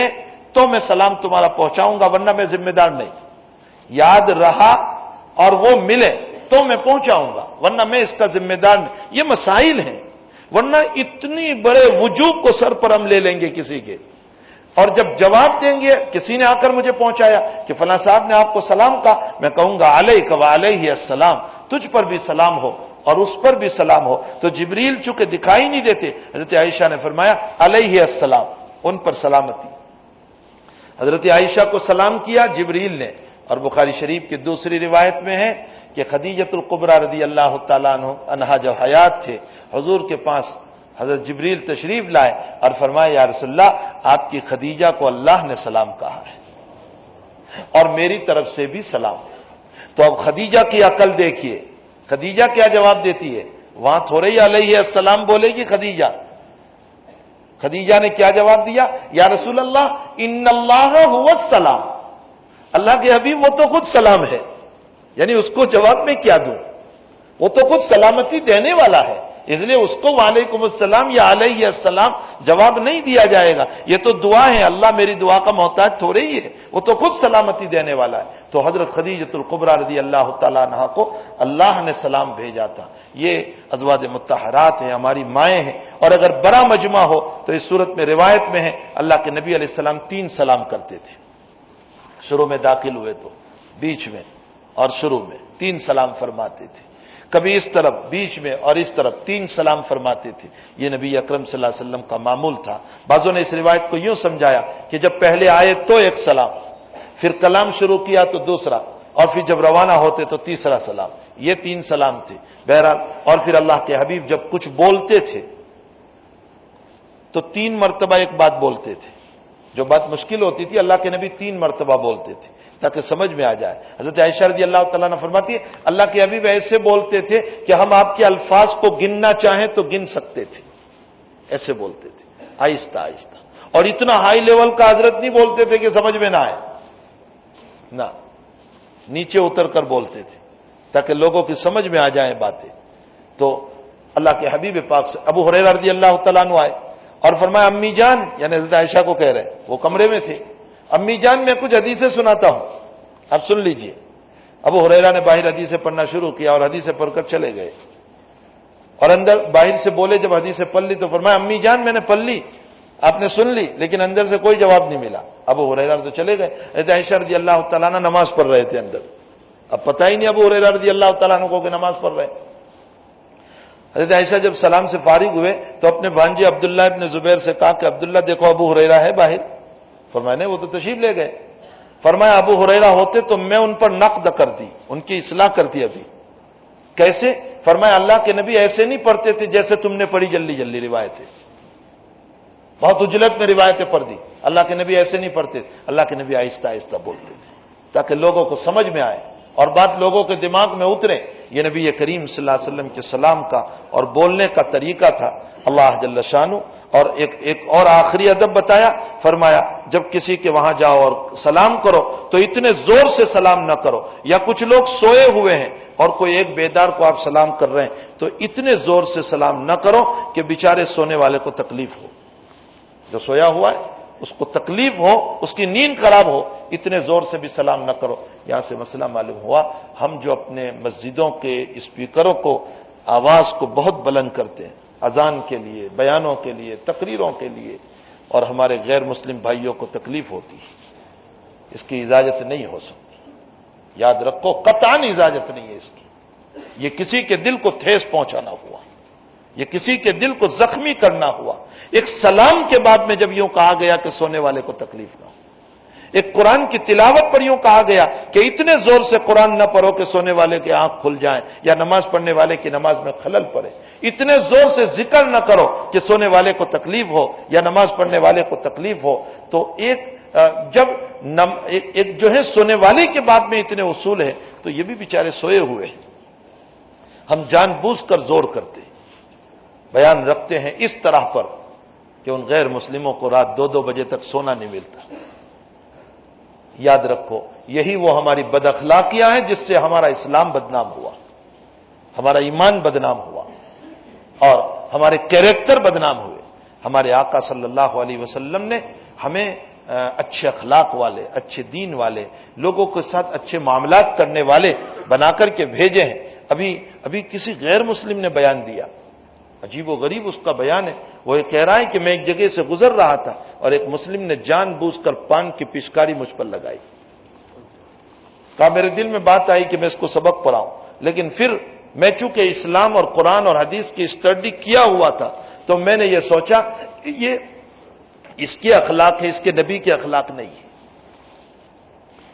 تو میں سلام تمہارا پہنچاؤں گا، ورنہ میں ذمہ دار نہیں۔ یاد رہا اور وہ ملے تو میں پہنچاؤں گا، ورنہ میں اس کا ذمہ دار نہیں۔ یہ مسائل ہیں، ورنہ اتنی بڑے وجوب کو سر پر ہم لے لیں گے کسی کے، اور جب جواب دیں گے کسی نے آ کر مجھے پہنچایا کہ فلاں صاحب نے آپ کو سلام کہا، میں کہوں گا علیک و علیہ السلام، تجھ پر بھی سلام ہو اور اس پر بھی سلام ہو۔ تو جبریل چونکہ دکھائی نہیں دیتے، حضرت عائشہ نے فرمایا علیہ السلام، ان پر سلامتی۔ حضرت عائشہ کو سلام کیا جبریل نے، اور بخاری شریف کی دوسری روایت میں ہے کہ خدیجۃ الکبریٰ رضی اللہ تعالیٰ عنہا جب حیات تھے، حضور کے پاس حضرت جبریل تشریف لائے اور فرمایا یا رسول اللہ آپ کی خدیجہ کو اللہ نے سلام کہا ہے اور میری طرف سے بھی سلام۔ تو اب خدیجہ کی عقل دیکھیے، خدیجہ کیا جواب دیتی ہے؟ وہاں تھوڑے ہی علیہ السلام بولے گی خدیجہ، خدیجہ نے کیا جواب دیا؟ یا رسول اللہ ان اللہ هو السلام، اللہ کے حبیب وہ تو خود سلام ہے، یعنی اس کو جواب میں کیا دوں، وہ تو خود سلامتی دینے والا ہے، اس لیے اس کو وعلیکم السلام یا علیہ السلام جواب نہیں دیا جائے گا، یہ تو دعا ہے، اللہ میری دعا کا محتاج تھوڑے ہی ہے، وہ تو خود سلامتی دینے والا ہے۔ تو حضرت خدیجۃ الکبریٰ رضی اللہ تعالیٰ عنہا کو اللہ نے سلام بھیجا تھا۔ یہ ازواج مطہرات ہیں، ہماری مائیں ہیں، اور اگر بڑا مجمع ہو تو اس صورت میں روایت میں ہے اللہ کے نبی علیہ السلام 3 سلام کرتے تھے، شروع میں داخل ہوئے تو، بیچ میں اور شروع میں 3 سلام فرماتے تھے، کبھی اس طرف بیچ میں اور اس طرف 3 سلام فرماتے تھے۔ یہ نبی اکرم صلی اللہ علیہ وسلم کا معمول تھا۔ بعضوں نے اس روایت کو یوں سمجھایا کہ جب پہلے آئے تو 1 سلام، پھر کلام شروع کیا تو دوسرا، اور پھر جب روانہ ہوتے تو تیسرا سلام، یہ 3 سلام تھے بہرحال۔ اور پھر اللہ کے حبیب جب کچھ بولتے تھے تو 3 مرتبہ ایک بات بولتے تھے، جو بات مشکل ہوتی تھی اللہ کے نبی 3 مرتبہ بولتے تھے تاکہ سمجھ میں آ جائے۔ حضرت عائشہ رضی اللہ تعالیٰ نے فرماتی ہے اللہ کے حبیب ایسے بولتے تھے کہ ہم آپ کے الفاظ کو گننا چاہیں تو گن سکتے تھے، ایسے بولتے تھے آہستہ آہستہ، اور اتنا ہائی لیول کا حضرت نہیں بولتے تھے کہ سمجھ میں نہ آئے، نہ، نیچے اتر کر بولتے تھے تاکہ لوگوں کی سمجھ میں آ جائیں باتیں۔ تو اللہ کے حبیب پاک سے ابو ہریرہ رضی اللہ تعالیٰ عنہ آئے اور فرمایا امی جان، یعنی حضرت عائشہ کو کہہ رہے، وہ کمرے میں تھے، امی جان میں کچھ حدیثیں سناتا ہوں، اب سن لیجئے۔ ابو ہریرہ نے باہر حدیثیں پڑھنا شروع کیا اور حدیثیں پڑھ کر چلے گئے، اور اندر باہر سے بولے جب حدیثیں پڑھ لی تو فرمایا امی جان میں نے پڑھ لی، آپ نے سن لی، لیکن اندر سے کوئی جواب نہیں ملا۔ ابو ہریرہ تو چلے گئے، حضرت عائشہ رضی اللہ تعالیٰ عنہ نماز پڑھ رہے تھے اندر، اب پتہ ہی نہیں ابو ہریرہ رضی اللہ تعالیٰ عنہ کو کہ نماز پڑھ رہے ہیں۔ حضرت عائشہ جب سلام سے فارغ ہوئے تو اپنے بھانجے عبداللہ ابن زبیر سے کہا کہ عبداللہ دیکھو ابو ہریرہ ہے باہر، فرمایا نہیں وہ تو تشریف لے گئے۔ فرمایا ابو ہریرہ ہوتے تو میں ان پر نقد کرتی، ان کی اصلاح کرتی ابھی۔ کیسے؟ فرمایا اللہ کے نبی ایسے نہیں پڑھتے تھے جیسے تم نے پڑھی جلدی جلدی روایتیں، بہت اجلت میں روایتیں پڑھ دی، اللہ کے نبی ایسے نہیں پڑھتے، اللہ کے نبی آہستہ آہستہ بولتے تھے تاکہ لوگوں کو سمجھ میں آئے اور بات لوگوں کے دماغ میں اترے۔ یہ نبی کریم صلی اللہ علیہ وسلم کے سلام کا اور بولنے کا طریقہ تھا۔ اللہ جل شانہ اور ایک اور آخری ادب بتایا، فرمایا جب کسی کے وہاں جاؤ اور سلام کرو تو اتنے زور سے سلام نہ کرو، یا کچھ لوگ سوئے ہوئے ہیں اور کوئی ایک بیدار کو آپ سلام کر رہے ہیں تو اتنے زور سے سلام نہ کرو کہ بیچارے سونے والے کو تکلیف ہو، جو سویا ہوا ہے اس کو تکلیف ہو، اس کی نیند خراب ہو، اتنے زور سے بھی سلام نہ کرو۔ یہاں سے مسئلہ معلوم ہوا، ہم جو اپنے مسجدوں کے اسپیکروں کو آواز کو بہت بلند کرتے ہیں اذان کے لیے، بیانوں کے لیے، تقریروں کے لیے، اور ہمارے غیر مسلم بھائیوں کو تکلیف ہوتی ہے، اس کی اجازت نہیں ہو سکتی، یاد رکھو قطعاً اجازت نہیں ہے اس کی۔ یہ کسی کے دل کو ٹھیس پہنچانا ہوا، یہ کسی کے دل کو زخمی کرنا ہوا۔ ایک سلام کے بعد میں جب یوں کہا گیا کہ سونے والے کو تکلیف نہ ہو، ایک قرآن کی تلاوت پر یوں کہا گیا کہ اتنے زور سے قرآن نہ پڑھو کہ سونے والے کی آنکھ کھل جائیں یا نماز پڑھنے والے کی نماز میں خلل پڑے، اتنے زور سے ذکر نہ کرو کہ سونے والے کو تکلیف ہو یا نماز پڑھنے والے کو تکلیف ہو۔ تو جب ایک جو ہے سونے والے کے بعد میں اتنے اصول ہیں تو یہ بھی بیچارے سوئے ہوئے ہیں، ہم جان بوجھ کر زور کرتے بیان رکھتے ہیں اس طرح پر کہ ان غیر مسلموں کو رات 2-2 بجے تک سونا نہیں ملتا۔ یاد رکھو یہی وہ ہماری بد اخلاقیاں ہیں جس سے ہمارا اسلام بدنام ہوا، ہمارا ایمان بدنام ہوا اور ہمارے کیریکٹر بدنام ہوئے۔ ہمارے آقا صلی اللہ علیہ وسلم نے ہمیں اچھے اخلاق والے، اچھے دین والے، لوگوں کے ساتھ اچھے معاملات کرنے والے بنا کر کے بھیجے ہیں۔ ابھی کسی غیر مسلم نے بیان دیا، عجیب و غریب اس کا بیان ہے، وہ یہ کہہ رہا ہے کہ میں ایک جگہ سے گزر رہا تھا اور ایک مسلم نے جان بوجھ کر پان کی پچکاری مجھ پر لگائی، کہا میرے دل میں بات آئی کہ میں اس کو سبق پڑھاؤں، لیکن پھر میں چونکہ اسلام اور قرآن اور حدیث کی اسٹڈی کیا ہوا تھا تو میں نے یہ سوچا کہ یہ اس کے اخلاق ہے، اس کے نبی کے اخلاق نہیں ہے،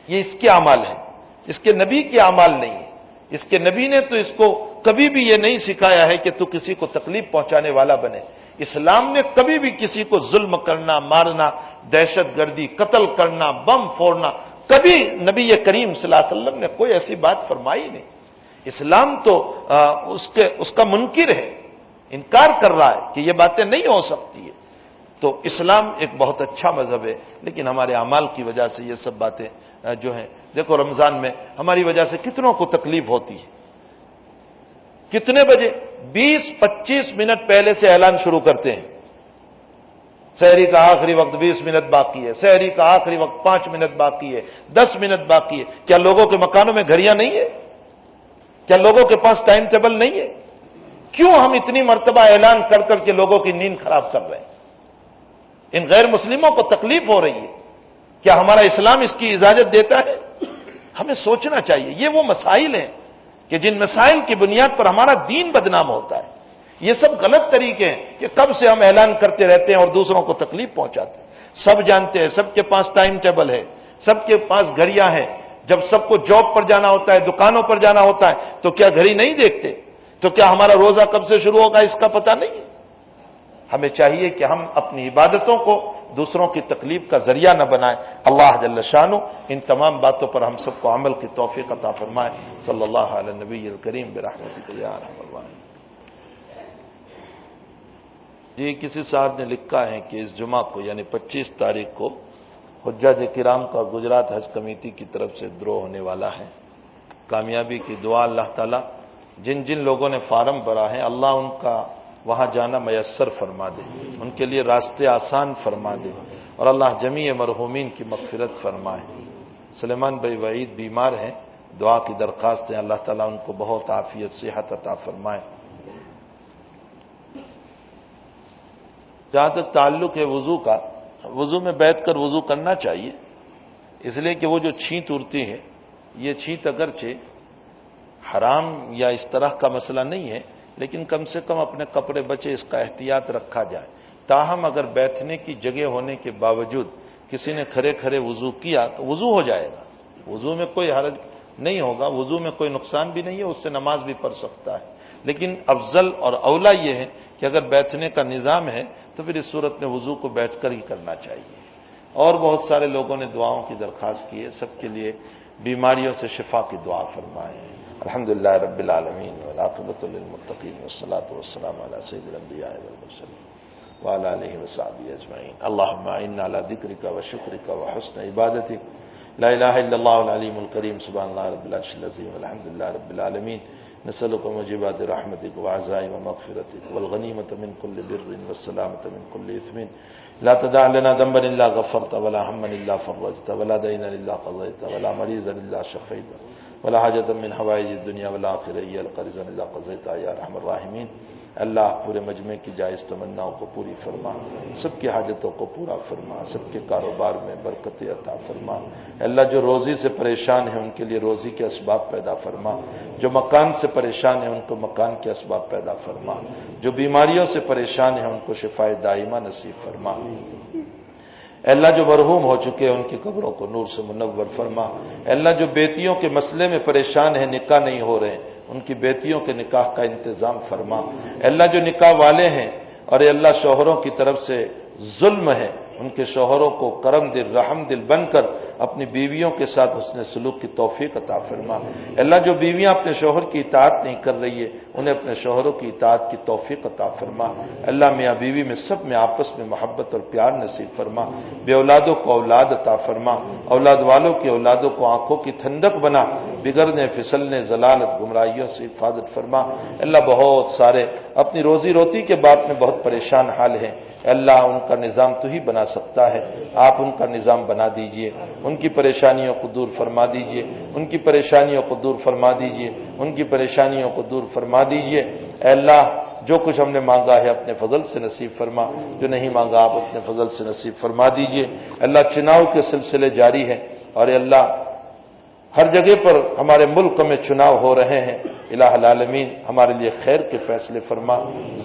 یہ اس کے اعمال ہیں، اس کے نبی کے اعمال نہیں ہے۔ اس کے نبی نے تو اس کو کبھی بھی یہ نہیں سکھایا ہے کہ تو کسی کو تکلیف پہنچانے والا بنے۔ اسلام نے کبھی بھی کسی کو ظلم کرنا، مارنا، دہشت گردی، قتل کرنا، بم پھوڑنا، کبھی نبی کریم صلی اللہ علیہ وسلم نے کوئی ایسی بات فرمائی نہیں۔ اسلام تو اس کا منکر ہے، انکار کر رہا ہے کہ یہ باتیں نہیں ہو سکتی ہے۔ تو اسلام ایک بہت اچھا مذہب ہے، لیکن ہمارے اعمال کی وجہ سے یہ سب باتیں جو ہیں، دیکھو رمضان میں ہماری وجہ سے کتنوں کو تکلیف ہوتی ہے۔ کتنے بجے 20-25 منٹ پہلے سے اعلان شروع کرتے ہیں، سحری کا آخری وقت 20 منٹ باقی ہے، سحری کا آخری وقت 5 منٹ باقی ہے، 10 منٹ باقی ہے۔ کیا لوگوں کے مکانوں میں گھڑیاں نہیں ہے؟ کیا لوگوں کے پاس ٹائم ٹیبل نہیں ہے؟ کیوں ہم اتنی مرتبہ اعلان کر کر کے لوگوں کی نیند خراب کر رہے ہیں؟ ان غیر مسلموں کو تکلیف ہو رہی ہے، کیا ہمارا اسلام اس کی اجازت دیتا ہے؟ ہمیں سوچنا چاہیے۔ یہ وہ مسائل ہیں کہ جن مسائل کی بنیاد پر ہمارا دین بدنام ہوتا ہے۔ یہ سب غلط طریقے ہیں کہ کب سے ہم اعلان کرتے رہتے ہیں اور دوسروں کو تکلیف پہنچاتے ہیں۔ سب جانتے ہیں، سب کے پاس ٹائم ٹیبل ہے، سب کے پاس گھڑیاں ہیں۔ جب سب کو جاب پر جانا ہوتا ہے، دکانوں پر جانا ہوتا ہے، تو کیا گھڑی نہیں دیکھتے؟ تو کیا ہمارا روزہ کب سے شروع ہوگا اس کا پتہ نہیں ہے؟ ہمیں چاہیے کہ ہم اپنی عبادتوں کو دوسروں کی تکلیف کا ذریعہ نہ بنائیں۔ اللہ جل شانہ ان تمام باتوں پر ہم سب کو عمل کی توفیق عطا فرمائے۔ صلی اللہ علیہ نبی الکریم برحمتک یا ارحم الراحمین۔ جی کسی صاحب نے لکھا ہے کہ اس جمعہ کو یعنی 25 تاریخ کو حجاج کرام کا گجرات حج کمیٹی کی طرف سے ڈرا ہونے والا ہے۔ کامیابی کی دعا اللہ تعالیٰ، جن جن لوگوں نے فارم بھرا ہے اللہ ان کا وہاں جانا میسر فرما دے، ان کے لیے راستے آسان فرما دے، اور اللہ جمیع مرحومین کی مغفرت فرمائے۔ سلیمان بھائی وحید بیمار ہیں، دعا کی درخواست ہے، اللہ تعالیٰ ان کو بہت عافیت صحت عطا فرمائے۔ جہاں تک تعلق ہے وضو کا، وضو میں بیٹھ کر وضو کرنا چاہیے، اس لیے کہ وہ جو چھینٹ اڑتی ہے، یہ چھینٹ اگرچہ حرام یا اس طرح کا مسئلہ نہیں ہے، لیکن کم سے کم اپنے کپڑے بچے، اس کا احتیاط رکھا جائے۔ تاہم اگر بیٹھنے کی جگہ ہونے کے باوجود کسی نے کھڑے کھڑے وضو کیا تو وضو ہو جائے گا، وضو میں کوئی حرج نہیں ہوگا، وضو میں کوئی نقصان بھی نہیں ہے، اس سے نماز بھی پڑھ سکتا ہے۔ لیکن افضل اور اولا یہ ہے کہ اگر بیٹھنے کا نظام ہے تو پھر اس صورت میں وضو کو بیٹھ کر ہی کرنا چاہیے۔ اور بہت سارے لوگوں نے دعاؤں کی درخواست کی ہے، سب کے لیے بیماریوں سے شفا کی دعا فرمائے۔ الحمدللہ رب العالمین والعاقبۃ للمتقین والصلاۃ والسلام علی سید الانبیاء والمرسلین وعلی آلہ وصحبہ اجمعین۔ اللہم اعنا علی ذکرک وشکرک وحسن عبادتک، لا الہ الا اللہ العلیم الکریم، سبحان اللہ رب العرش العظیم، الحمدللہ رب العالمین۔ نسألك موجبات رحمتك وعزائم مغفرتك والغنیمة من كل بر والسلامة من كل إثم، لا تدع لنا ذنبا إلا غفرت ولا هما إلا فرجت ولا دينا إلا قضيت ولا مريضا إلا شفيت ولا حاجة من حوائج الدنيا والآخرة هي لك رضا إلا قضيتها يا أرحم الراحمين۔ اللہ پورے مجمع کی جائز تمناؤں کو پوری فرما، سب کی حاجتوں کو پورا فرما، سب کے کاروبار میں برکت عطا فرما۔ اللہ جو روزی سے پریشان ہیں ان کے لیے روزی کے اسباب پیدا فرما، جو مکان سے پریشان ہیں ان کو مکان کے اسباب پیدا فرما، جو بیماریوں سے پریشان ہیں ان کو شفائے دائمہ نصیب فرما۔ اللہ جو مرحوم ہو چکے ہیں ان کی قبروں کو نور سے منور فرما۔ اللہ جو بیٹیوں کے مسئلے میں پریشان ہیں، نکاح نہیں ہو رہے ہیں، ان کی بیٹیوں کے نکاح کا انتظام فرما۔ اللہ جو نکاح والے ہیں اور اللہ شوہروں کی طرف سے ظلم ہے، ان کے شوہروں کو کرم دل رحم دل بن کر اپنی بیویوں کے ساتھ حسن سلوک کی توفیق عطا فرما۔ اللہ جو بیویاں اپنے شوہر کی اطاعت نہیں کر رہی ہے انہیں اپنے شوہروں کی اطاعت کی توفیق عطا فرما۔ اللہ میاں بیوی میں سب میں آپس میں محبت اور پیار نصیب فرما۔ بے اولادوں کو اولاد عطا فرما، اولاد والوں کی اولادوں کو آنکھوں کی ٹھنڈک بنا، بگڑنے پھسلنے ضلالت گمراہیوں سے حفاظت فرما۔ اللہ بہت سارے اپنی روزی روٹی کے باب میں بہت پریشان حال ہیں، اللہ ان کا نظام تو ہی بنا سکتا ہے، آپ ان کا نظام بنا دیجئے، ان کی پریشانیوں کو دور فرما دیجئے، ان کی پریشانیوں کو دور فرما دیجئے، ان کی پریشانیوں کو دور فرما دیجئے۔ اے اللہ جو کچھ ہم نے مانگا ہے اپنے فضل سے نصیب فرما، جو نہیں مانگا آپ اپنے فضل سے نصیب فرما دیجئے۔ اللہ چناؤ کے سلسلے جاری ہیں اور اے اللہ ہر جگہ پر ہمارے ملک میں چناؤ ہو رہے ہیں، الہ العالمین ہمارے لیے خیر کے فیصلے فرما،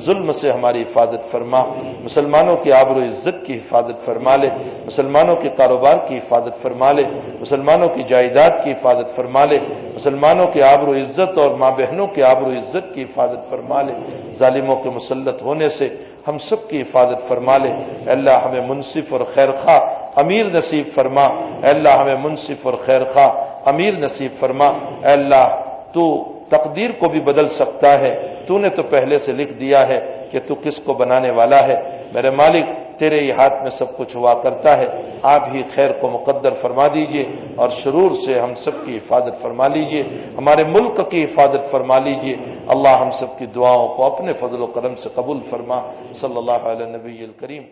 ظلم سے ہماری حفاظت فرما، مسلمانوں کی آبرو عزت کی حفاظت فرما لے، مسلمانوں کے کاروبار کی حفاظت فرما لے، مسلمانوں کی جائیداد کی حفاظت فرما لے، مسلمانوں کے آبرو عزت اور ماں بہنوں کے آبرو عزت کی حفاظت فرما لے، ظالموں کے مسلط ہونے سے ہم سب کی حفاظت فرما لے۔ اے اللہ ہمیں منصف اور خیر خواہ امیر نصیب فرما، اے اللہ ہمیں منصف اور خیر خواہ امیر نصیب فرما۔ اے اللہ تو تقدیر کو بھی بدل سکتا ہے، تو نے تو پہلے سے لکھ دیا ہے کہ تو کس کو بنانے والا ہے۔ میرے مالک تیرے ہی ہاتھ میں سب کچھ ہوا کرتا ہے، آپ ہی خیر کو مقدر فرما دیجئے اور شرور سے ہم سب کی حفاظت فرما لیجئے، ہمارے ملک کی حفاظت فرما لیجئے۔ اللہ ہم سب کی دعاؤں کو اپنے فضل و کرم سے قبول فرما۔ صلی اللہ علیہ نبی الکریم۔